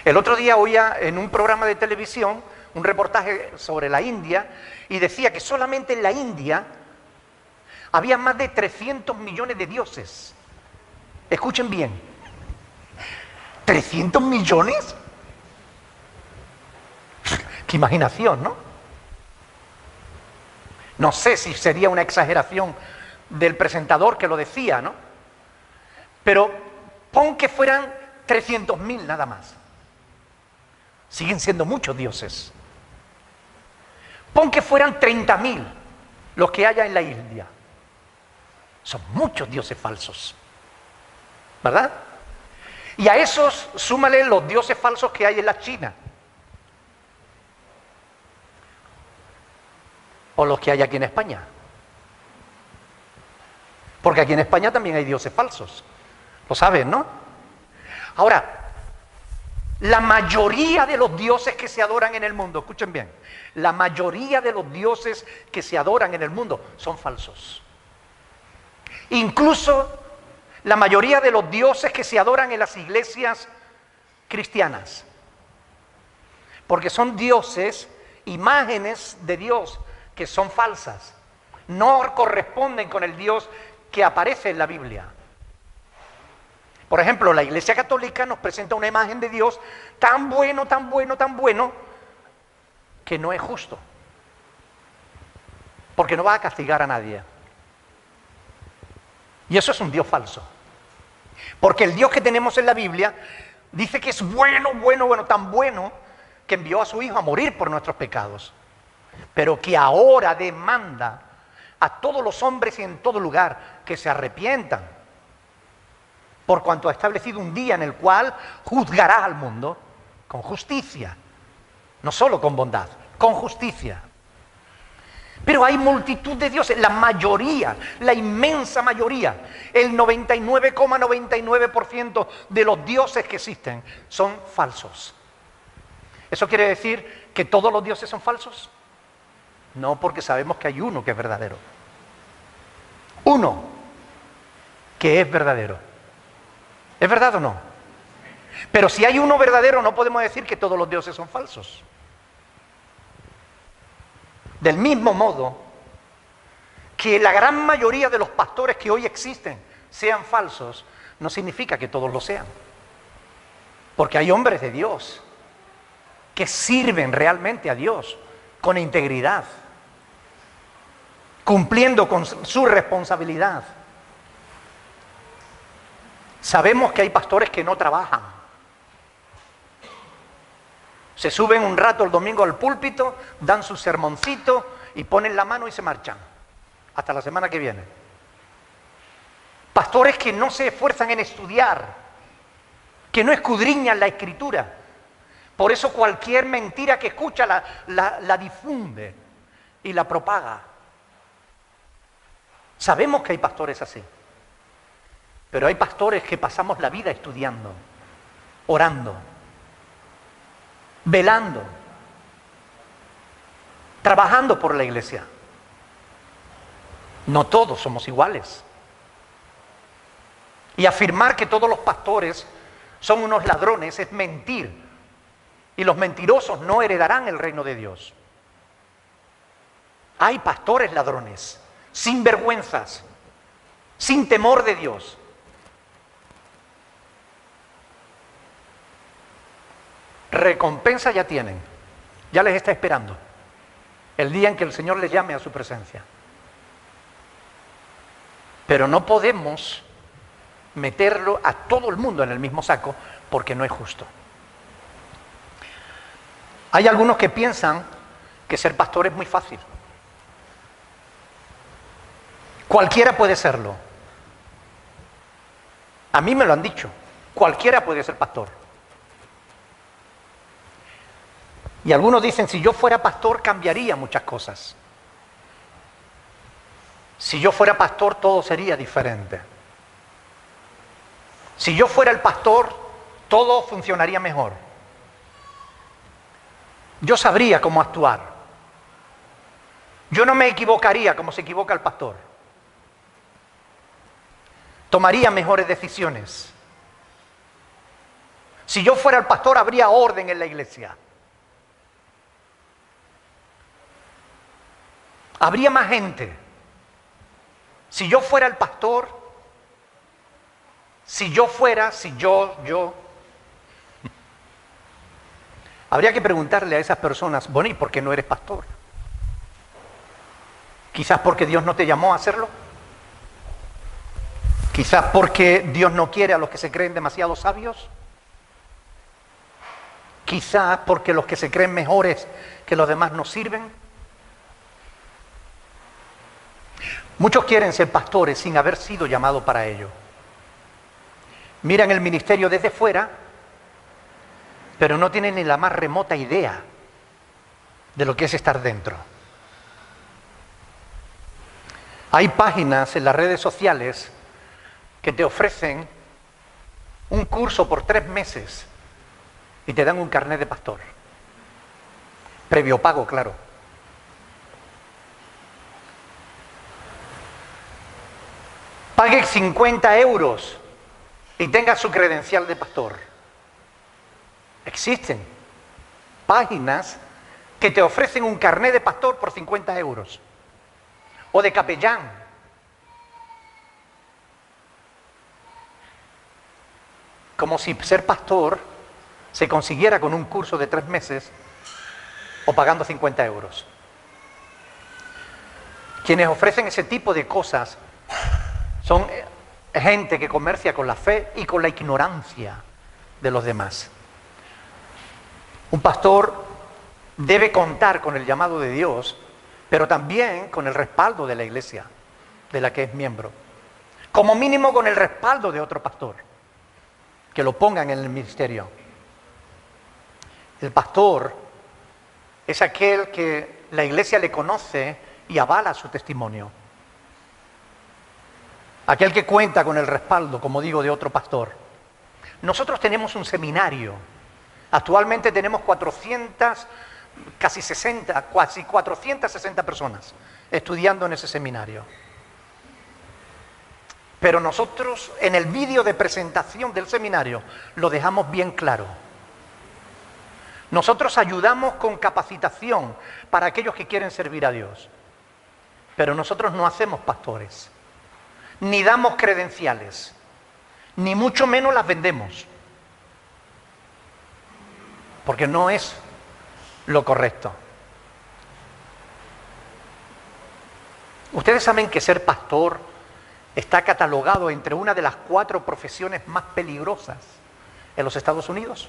El otro día oía en un programa de televisión un reportaje sobre la India y decía que solamente en la India había más de 300 millones de dioses. Escuchen bien. ¿300 millones? Qué imaginación, ¿no? No sé si sería una exageración del presentador que lo decía, ¿no? Pero pon que fueran 300.000 nada más. Siguen siendo muchos dioses. Pon que fueran 30.000 los que haya en la India. Son muchos dioses falsos, ¿verdad? Y a esos súmale los dioses falsos que hay en la China. o los que hay aquí en España. Porque aquí en España también hay dioses falsos. Lo saben, ¿no? Ahora, la mayoría de los dioses que se adoran en el mundo, escuchen bien, la mayoría de los dioses que se adoran en el mundo son falsos. Incluso la mayoría de los dioses que se adoran en las iglesias cristianas. Porque son dioses, imágenes de Dios que son falsas. No corresponden con el Dios que aparece en la Biblia. Por ejemplo, la Iglesia Católica nos presenta una imagen de Dios tan bueno, tan bueno, tan bueno, que no es justo. Porque no va a castigar a nadie. Y eso es un Dios falso. Porque el Dios que tenemos en la Biblia dice que es bueno, bueno, bueno, tan bueno que envió a su Hijo a morir por nuestros pecados. Pero que ahora demanda a todos los hombres y en todo lugar que se arrepientan. Por cuanto ha establecido un día en el cual juzgará al mundo con justicia. No solo con bondad, con justicia. Pero hay multitud de dioses, la mayoría, la inmensa mayoría, el 99,99% de los dioses que existen son falsos. ¿Eso quiere decir que todos los dioses son falsos? No, porque sabemos que hay uno que es verdadero. Uno que es verdadero. ¿Es verdad o no? Pero si hay uno verdadero, no podemos decir que todos los dioses son falsos. Del mismo modo que la gran mayoría de los pastores que hoy existen sean falsos, no significa que todos lo sean. Porque hay hombres de Dios que sirven realmente a Dios con integridad, cumpliendo con su responsabilidad. Sabemos que hay pastores que no trabajan. Se suben un rato el domingo al púlpito, dan su sermoncito y ponen la mano y se marchan. Hasta la semana que viene. Pastores que no se esfuerzan en estudiar, que no escudriñan la Escritura. Por eso cualquier mentira que escucha la difunde y la propaga. Sabemos que hay pastores así. Pero hay pastores que pasamos la vida estudiando, orando, velando, trabajando por la iglesia. No todos somos iguales. Y afirmar que todos los pastores son unos ladrones es mentir. Y los mentirosos no heredarán el reino de Dios. Hay pastores ladrones, sin vergüenzas, sin temor de Dios. Recompensa ya tienen, ya les está esperando el día en que el Señor les llame a su presencia. Pero no podemos meterlo a todo el mundo en el mismo saco porque no es justo. Hay algunos que piensan que ser pastor es muy fácil. Cualquiera puede serlo. A mí me lo han dicho, cualquiera puede ser pastor. Y algunos dicen, si yo fuera pastor cambiaría muchas cosas. Si yo fuera pastor todo sería diferente. Si yo fuera el pastor todo funcionaría mejor. Yo sabría cómo actuar. Yo no me equivocaría como se equivoca el pastor. Tomaría mejores decisiones. Si yo fuera el pastor habría orden en la iglesia. Habría más gente. Si yo fuera el pastor, habría que preguntarle a esas personas, bueno, ¿y por qué no eres pastor? Quizás porque Dios no te llamó a hacerlo. Quizás porque Dios no quiere a los que se creen demasiado sabios. Quizás porque los que se creen mejores que los demás no sirven. Muchos quieren ser pastores sin haber sido llamados para ello. Miran el ministerio desde fuera, pero no tienen ni la más remota idea de lo que es estar dentro. Hay páginas en las redes sociales que te ofrecen un curso por 3 meses y te dan un carnet de pastor. Previo pago, claro. Pague 50 euros y tenga su credencial de pastor. Existen páginas que te ofrecen un carnet de pastor por 50 euros. O de capellán. Como si ser pastor se consiguiera con un curso de 3 meses o pagando 50 euros. Quienes ofrecen ese tipo de cosas son gente que comercia con la fe y con la ignorancia de los demás. Un pastor debe contar con el llamado de Dios, pero también con el respaldo de la iglesia de la que es miembro. Como mínimo con el respaldo de otro pastor, que lo pongan en el ministerio. El pastor es aquel que la iglesia le conoce y avala su testimonio. Aquel que cuenta con el respaldo, como digo, de otro pastor. Nosotros tenemos un seminario. Actualmente tenemos 460 personas estudiando en ese seminario. Pero nosotros en el vídeo de presentación del seminario lo dejamos bien claro. Nosotros ayudamos con capacitación para aquellos que quieren servir a Dios. Pero nosotros no hacemos pastores, ni damos credenciales, ni mucho menos las vendemos. Porque no es lo correcto. Ustedes saben que ser pastor está catalogado entre una de las 4 profesiones más peligrosas en los Estados Unidos.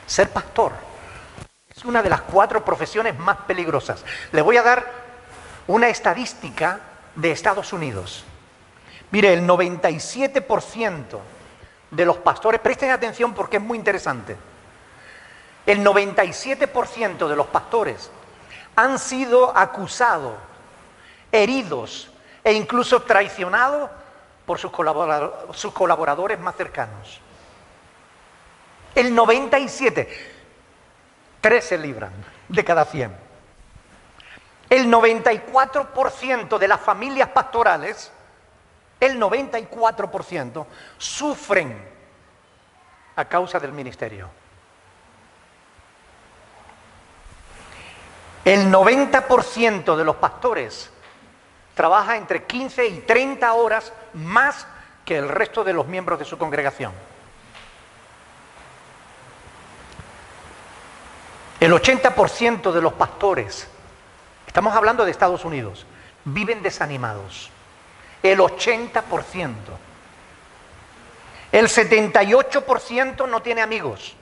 Ser pastor es una de las 4 profesiones más peligrosas. Les voy a dar una estadística de Estados Unidos. Mire, el 97% de los pastores, presten atención porque es muy interesante, el 97% de los pastores han sido acusados, heridos e incluso traicionados por sus colaboradores más cercanos. El 97, 3 se libran de cada 100. El 94% de las familias pastorales, el 94% sufren a causa del ministerio. El 90% de los pastores trabaja entre 15 y 30 horas más que el resto de los miembros de su congregación. El 80% de los pastores, estamos hablando de Estados Unidos, viven desanimados. El 80%. El 78% no tiene amigos.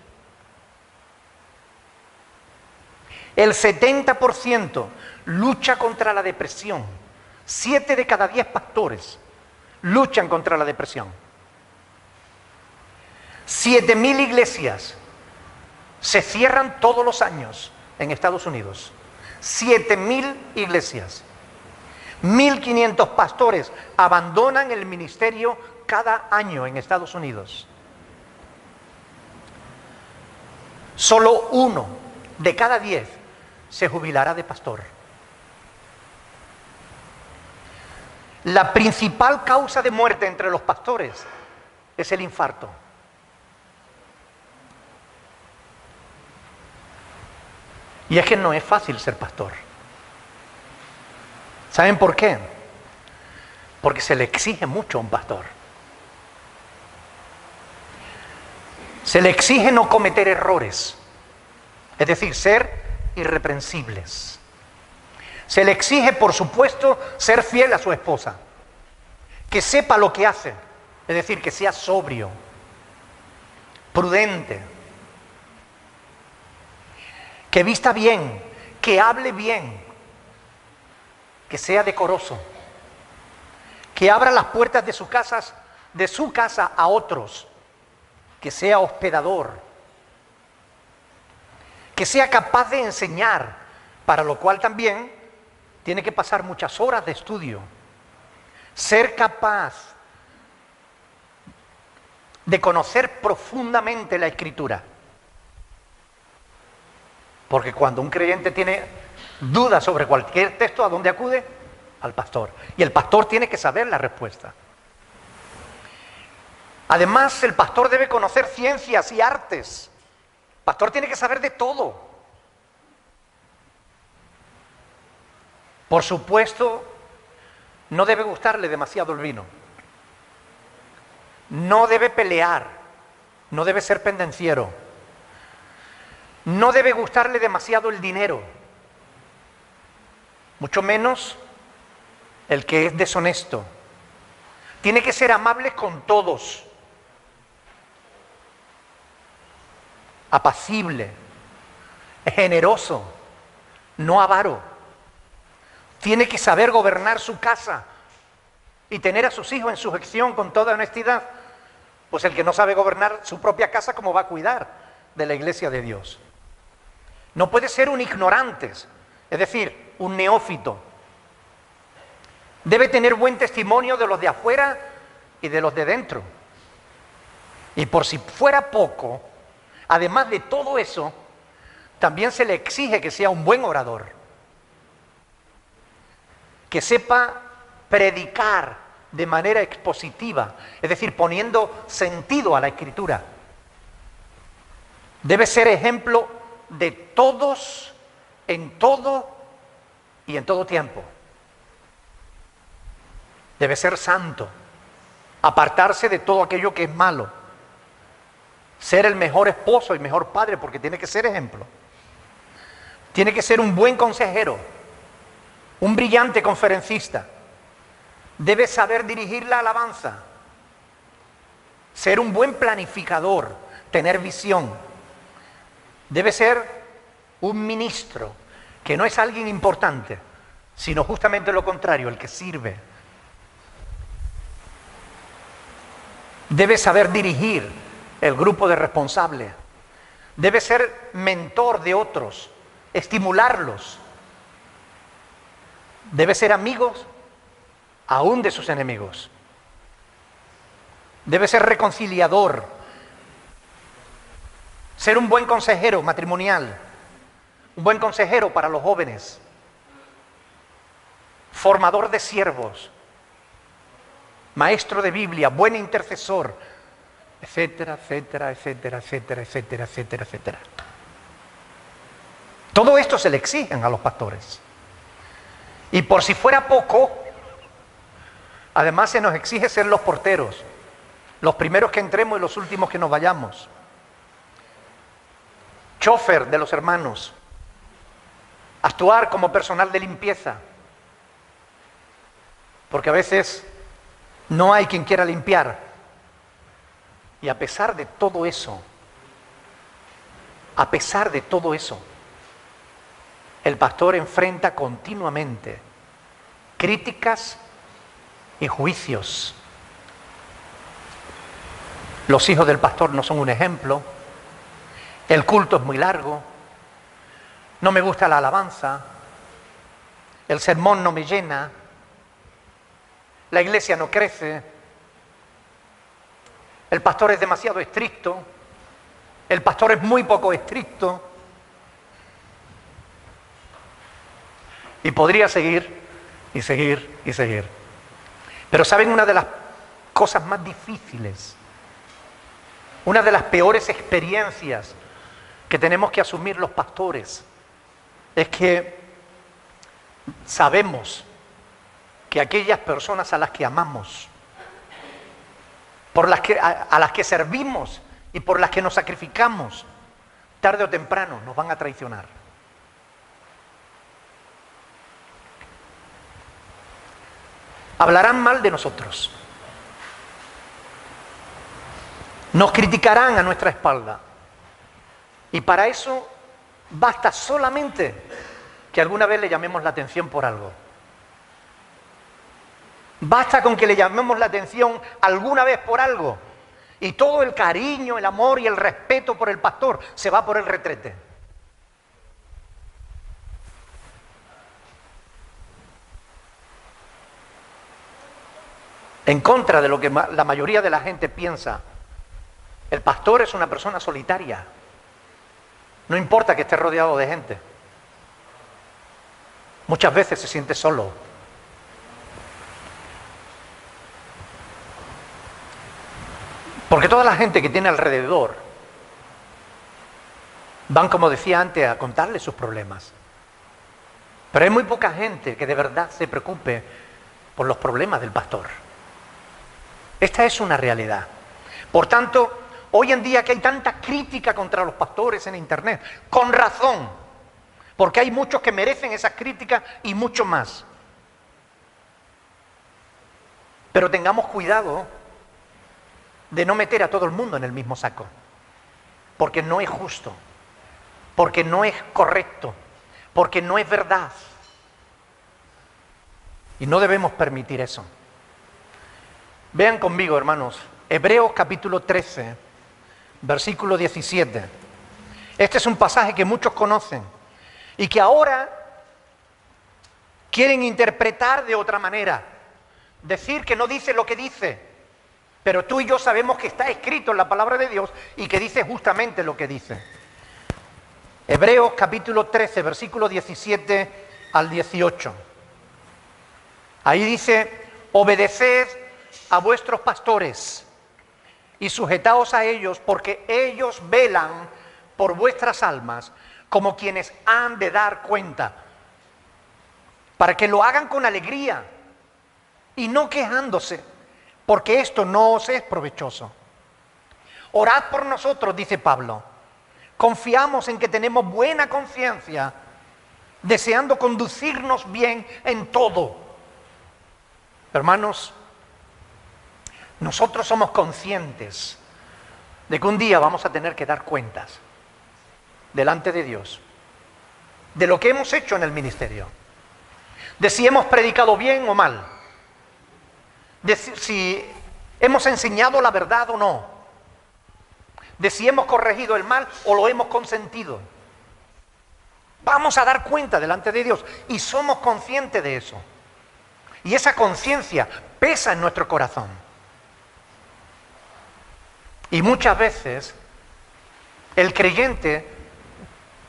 El 70% lucha contra la depresión. 7 de cada 10 pastores luchan contra la depresión. 7.000 iglesias se cierran todos los años en Estados Unidos. 7.000 iglesias. 1.500 pastores abandonan el ministerio cada año en Estados Unidos. Solo 1 de cada 10 se jubilará de pastor. La principal causa de muerte entre los pastores es el infarto. Y es que no es fácil ser pastor. ¿Saben por qué? Porque se le exige mucho a un pastor. Se le exige no cometer errores, es decir, ser irreprensibles. Se le exige, por supuesto, ser fiel a su esposa, que sepa lo que hace, es decir, que sea sobrio, prudente, que vista bien, que hable bien, que sea decoroso, que abra las puertas de su casa a otros, que sea hospedador, que sea capaz de enseñar, para lo cual también tiene que pasar muchas horas de estudio, ser capaz de conocer profundamente la Escritura. Porque cuando un creyente tiene dudas sobre cualquier texto, ¿a dónde acude? Al pastor. Y el pastor tiene que saber la respuesta. Además, el pastor debe conocer ciencias y artes. El pastor tiene que saber de todo. Por supuesto, no debe gustarle demasiado el vino. No debe pelear. No debe ser pendenciero. No debe gustarle demasiado el dinero. Mucho menos el que es deshonesto. Tiene que ser amable con todos. Apacible. Generoso. No avaro. Tiene que saber gobernar su casa y tener a sus hijos en sujeción con toda honestidad. Pues el que no sabe gobernar su propia casa, ¿cómo va a cuidar de la iglesia de Dios? No puede ser un ignorante, es decir, un neófito. Debe tener buen testimonio de los de afuera y de los de dentro. Y por si fuera poco, además de todo eso, también se le exige que sea un buen orador, que sepa predicar de manera expositiva, es decir, poniendo sentido a la Escritura. Debe ser ejemplo de todos, en todo y en todo tiempo. Debe ser santo, apartarse de todo aquello que es malo, ser el mejor esposo y mejor padre, porque tiene que ser ejemplo. Tiene que ser un buen consejero, un brillante conferencista. Debe saber dirigir la alabanza, ser un buen planificador, tener visión. Debe ser un ministro, que no es alguien importante, sino justamente lo contrario, el que sirve. Debe saber dirigir el grupo de responsables. Debe ser mentor de otros, estimularlos. Debe ser amigos aún de sus enemigos. Debe ser reconciliador. Ser un buen consejero matrimonial, un buen consejero para los jóvenes, formador de siervos, maestro de Biblia, buen intercesor, etcétera, etcétera, etcétera, etcétera, etcétera, etcétera, etcétera. Todo esto se le exigen a los pastores. Y por si fuera poco, además se nos exige ser los porteros, los primeros que entremos y los últimos que nos vayamos. Chofer de los hermanos, actuar como personal de limpieza, porque a veces no hay quien quiera limpiar. Y a pesar de todo eso, el pastor enfrenta continuamente críticas y juicios. Los hijos del pastor no son un ejemplo. El culto es muy largo. No me gusta la alabanza. El sermón no me llena. La iglesia no crece. El pastor es demasiado estricto. El pastor es muy poco estricto. Y podría seguir y seguir y seguir. Pero ¿saben una de las cosas más difíciles? Una de las peores experiencias que tenemos que asumir los pastores es que sabemos que aquellas personas a las que amamos, a las que servimos y por las que nos sacrificamos, tarde o temprano nos van a traicionar. Hablarán mal de nosotros. Nos criticarán a nuestra espalda. Y para eso basta solamente que alguna vez le llamemos la atención por algo. Basta con que le llamemos la atención alguna vez por algo. Y todo el cariño, el amor y el respeto por el pastor se va por el retrete. En contra de lo que la mayoría de la gente piensa, el pastor es una persona solitaria. No importa que esté rodeado de gente. Muchas veces se siente solo. Porque toda la gente que tiene alrededor van, como decía antes, a contarle sus problemas. Pero hay muy poca gente que de verdad se preocupe por los problemas del pastor. Esta es una realidad. Por tanto, hoy en día que hay tanta crítica contra los pastores en internet, con razón, porque hay muchos que merecen esas críticas y mucho más. Pero tengamos cuidado de no meter a todo el mundo en el mismo saco, porque no es justo, porque no es correcto, porque no es verdad. Y no debemos permitir eso. Vean conmigo, hermanos, Hebreos capítulo 13, versículo 17. Este es un pasaje que muchos conocen y que ahora quieren interpretar de otra manera. Decir que no dice lo que dice. Pero tú y yo sabemos que está escrito en la palabra de Dios y que dice justamente lo que dice. Hebreos capítulo 13, versículo 17 al 18. Ahí dice: obedeced a vuestros pastores y sujetaos a ellos, porque ellos velan por vuestras almas como quienes han de dar cuenta, para que lo hagan con alegría y no quejándose, porque esto no os es provechoso. Orad por nosotros, dice Pablo. Confiamos en que tenemos buena conciencia, deseando conducirnos bien en todo. Hermanos, nosotros somos conscientes de que un día vamos a tener que dar cuentas delante de Dios de lo que hemos hecho en el ministerio, de si hemos predicado bien o mal, de si hemos enseñado la verdad o no, de si hemos corregido el mal o lo hemos consentido. Vamos a dar cuenta delante de Dios y somos conscientes de eso. Y esa conciencia pesa en nuestro corazón. Y muchas veces el creyente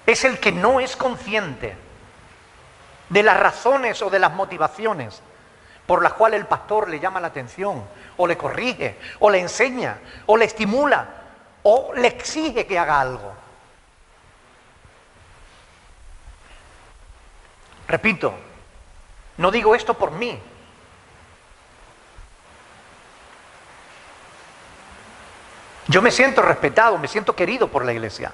es el que no es consciente de las razones o de las motivaciones por las cuales el pastor le llama la atención, o le corrige, o le enseña, o le estimula, o le exige que haga algo. Repito, no digo esto por mí. Yo me siento respetado, me siento querido por la iglesia.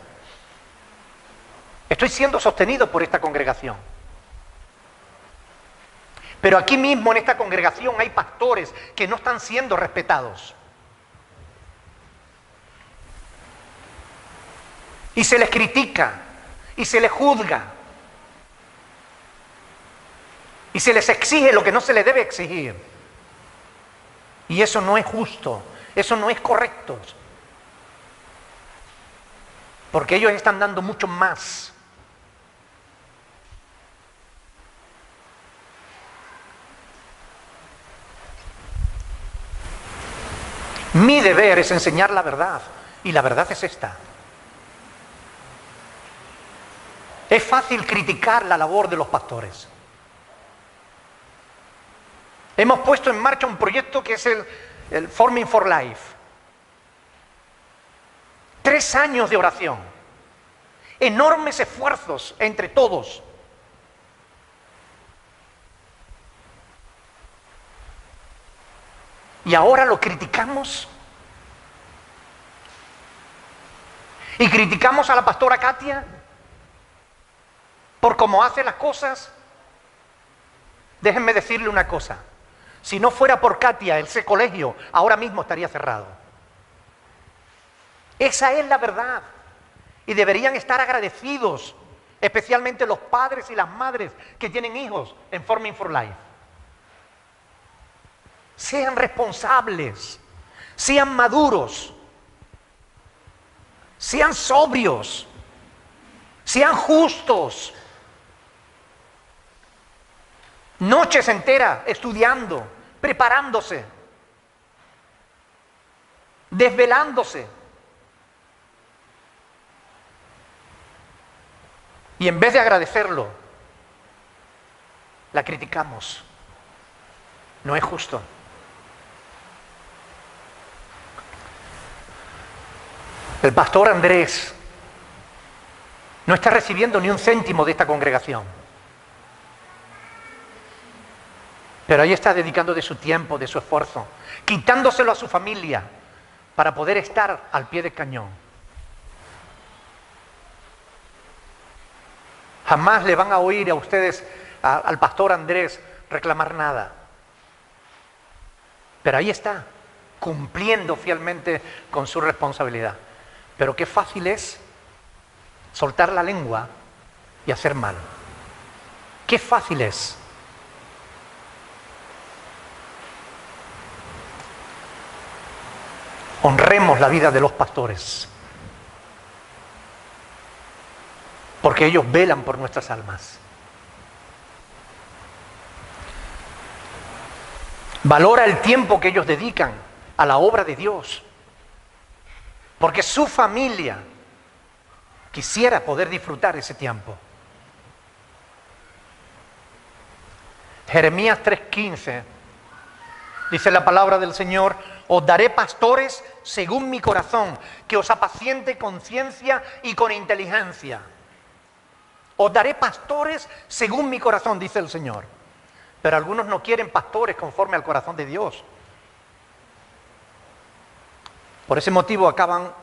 Estoy siendo sostenido por esta congregación. Pero aquí mismo en esta congregación hay pastores que no están siendo respetados. Y se les critica, y se les juzga, y se les exige lo que no se les debe exigir. Y eso no es justo, eso no es correcto. Porque ellos están dando mucho más. Mi deber es enseñar la verdad, y la verdad es esta. Es fácil criticar la labor de los pastores. Hemos puesto en marcha un proyecto que es el Forming for Life. 3 años de oración, enormes esfuerzos entre todos. Y ahora lo criticamos. Y criticamos a la pastora Katia por cómo hace las cosas. Déjenme decirle una cosa. Si no fuera por Katia, ese colegio ahora mismo estaría cerrado. Esa es la verdad. Y deberían estar agradecidos, especialmente los padres y las madres que tienen hijos en Forming for Life. Sean responsables, sean maduros, sean sobrios, sean justos. Noches enteras estudiando, preparándose, desvelándose. Y en vez de agradecerlo, la criticamos. No es justo. El pastor Andrés no está recibiendo ni un céntimo de esta congregación. Pero ahí está dedicando de su tiempo, de su esfuerzo, quitándoselo a su familia para poder estar al pie del cañón. Jamás le van a oír a ustedes, al pastor Andrés, reclamar nada. Pero ahí está, cumpliendo fielmente con su responsabilidad. Pero qué fácil es soltar la lengua y hacer mal. Qué fácil es. Honremos la vida de los pastores, porque ellos velan por nuestras almas. Valora el tiempo que ellos dedican a la obra de Dios, porque su familia quisiera poder disfrutar ese tiempo. Jeremías 3:15 dice la palabra del Señor: os daré pastores según mi corazón, que os apaciente con ciencia y con inteligencia. Os daré pastores según mi corazón, dice el Señor. Pero algunos no quieren pastores conforme al corazón de Dios. Por ese motivo acaban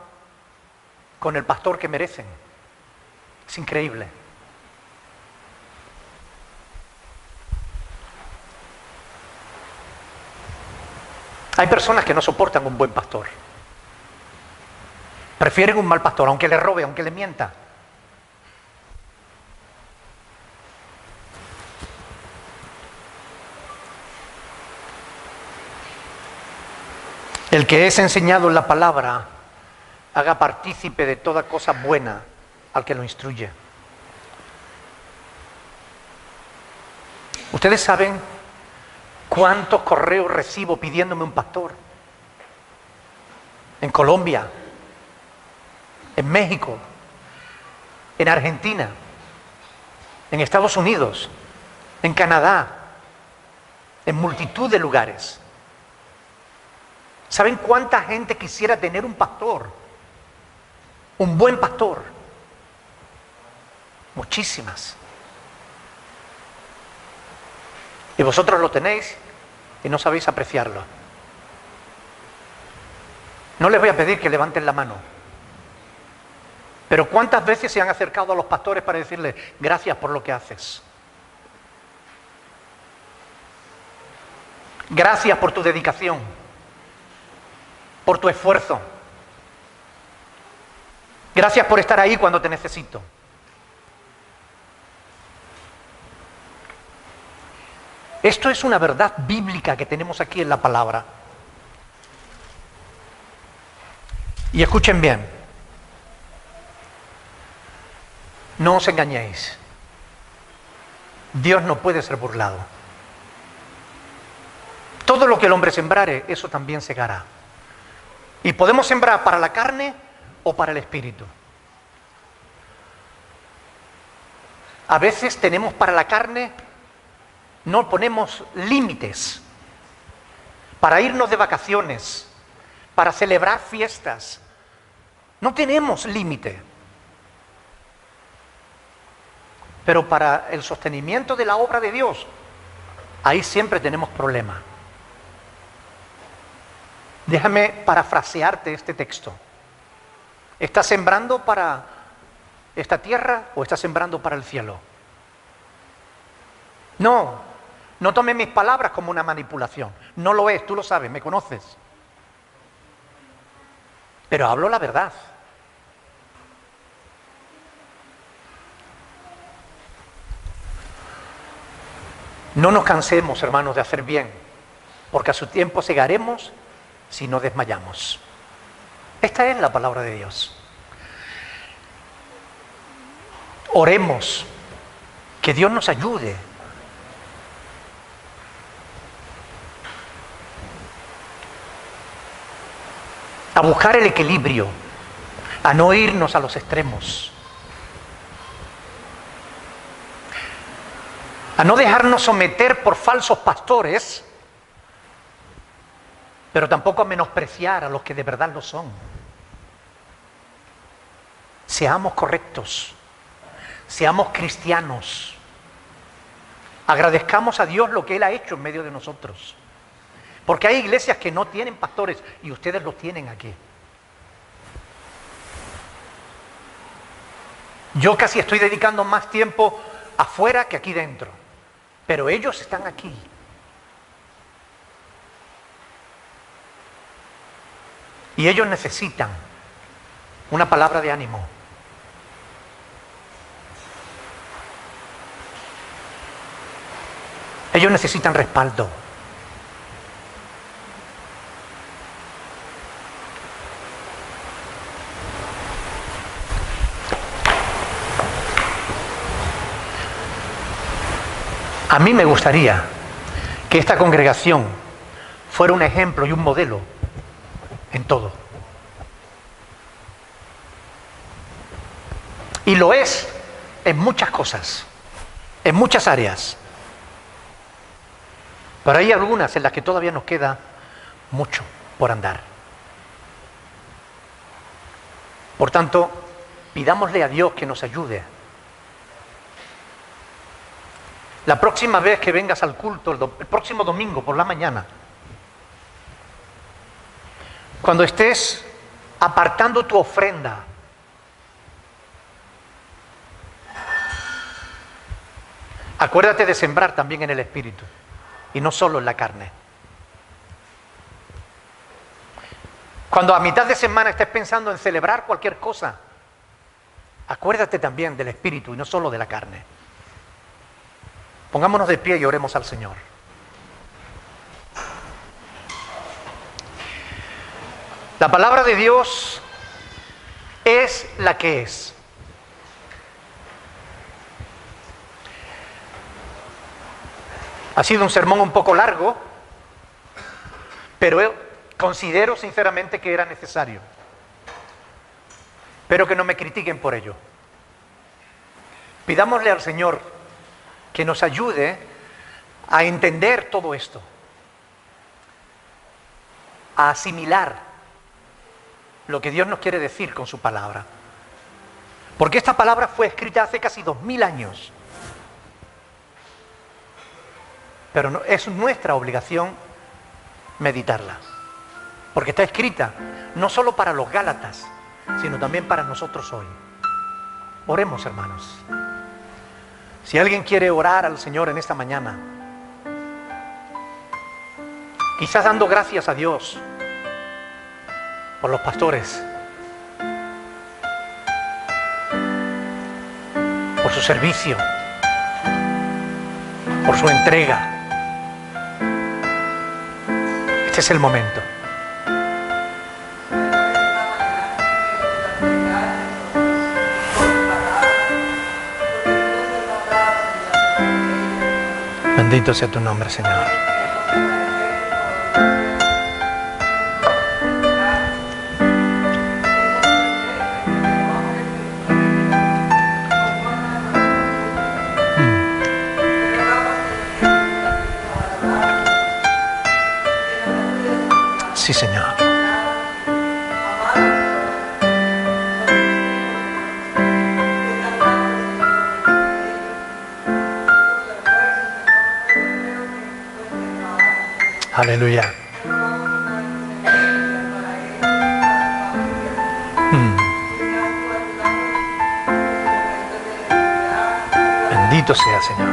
con el pastor que merecen. Es increíble. Hay personas que no soportan un buen pastor. Prefieren un mal pastor, aunque le robe, aunque le mienta. El que es enseñado en la palabra, haga partícipe de toda cosa buena al que lo instruye. Ustedes saben cuántos correos recibo pidiéndome un pastor. En Colombia, en México, en Argentina, en Estados Unidos, en Canadá, en multitud de lugares. ¿Saben cuánta gente quisiera tener un pastor? Un buen pastor. Muchísimas. Y vosotros lo tenéis y no sabéis apreciarlo. No les voy a pedir que levanten la mano. Pero ¿cuántas veces se han acercado a los pastores para decirles gracias por lo que haces? Gracias por tu dedicación, por tu esfuerzo. Gracias por estar ahí cuando te necesito. Esto es una verdad bíblica que tenemos aquí en la palabra. Y escuchen bien. No os engañéis. Dios no puede ser burlado. Todo lo que el hombre sembrare, eso también segará. Y podemos sembrar para la carne o para el espíritu. A veces tenemos para la carne, no ponemos límites para irnos de vacaciones, para celebrar fiestas. No tenemos límite. Pero para el sostenimiento de la obra de Dios, ahí siempre tenemos problemas. Déjame parafrasearte este texto. ¿Estás sembrando para esta tierra o estás sembrando para el cielo? No tomes mis palabras como una manipulación. No lo es, tú lo sabes, me conoces. Pero hablo la verdad. No nos cansemos, hermanos, de hacer bien, porque a su tiempo segaremos si no desmayamos. Esta es la palabra de Dios. Oremos, que Dios nos ayude. a buscar el equilibrio, a no irnos a los extremos, a no dejarnos someter por falsos pastores, pero tampoco a menospreciar a los que de verdad lo son. Seamos correctos, seamos cristianos, agradezcamos a Dios lo que Él ha hecho en medio de nosotros, porque hay iglesias que no tienen pastores y ustedes los tienen aquí. Yo casi estoy dedicando más tiempo afuera que aquí dentro, pero ellos están aquí. Y ellos necesitan una palabra de ánimo. Ellos necesitan respaldo. A mí me gustaría que esta congregación fuera un ejemplo y un modelo en todo. Y lo es en muchas cosas, en muchas áreas. Pero hay algunas en las que todavía nos queda mucho por andar. Por tanto, pidámosle a Dios que nos ayude. La próxima vez que vengas al culto, el próximo domingo por la mañana, cuando estés apartando tu ofrenda, acuérdate de sembrar también en el Espíritu y no solo en la carne. Cuando a mitad de semana estés pensando en celebrar cualquier cosa, acuérdate también del Espíritu y no solo de la carne. Pongámonos de pie y oremos al Señor. La palabra de Dios es la que es. Ha sido un sermón un poco largo, pero considero sinceramente que era necesario. Pero que no me critiquen por ello. Pidámosle al Señor que nos ayude a entender todo esto, a asimilar lo que Dios nos quiere decir con su palabra. Porque esta palabra fue escrita hace casi 2000 años. Pero es nuestra obligación meditarla. Porque está escrita no solo para los Gálatas, sino también para nosotros hoy. Oremos, hermanos. Si alguien quiere orar al Señor en esta mañana, quizás dando gracias a Dios por los pastores, por su servicio, por su entrega, este es el momento. Bendito sea tu nombre, Señor. Sí, Señor. Aleluya. Bendito sea, Señor.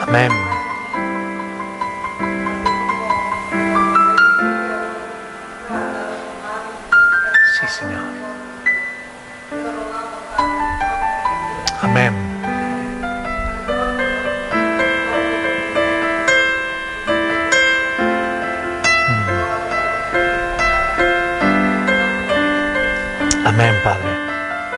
Amén. Sí, Señor. Amén. Amén, Padre.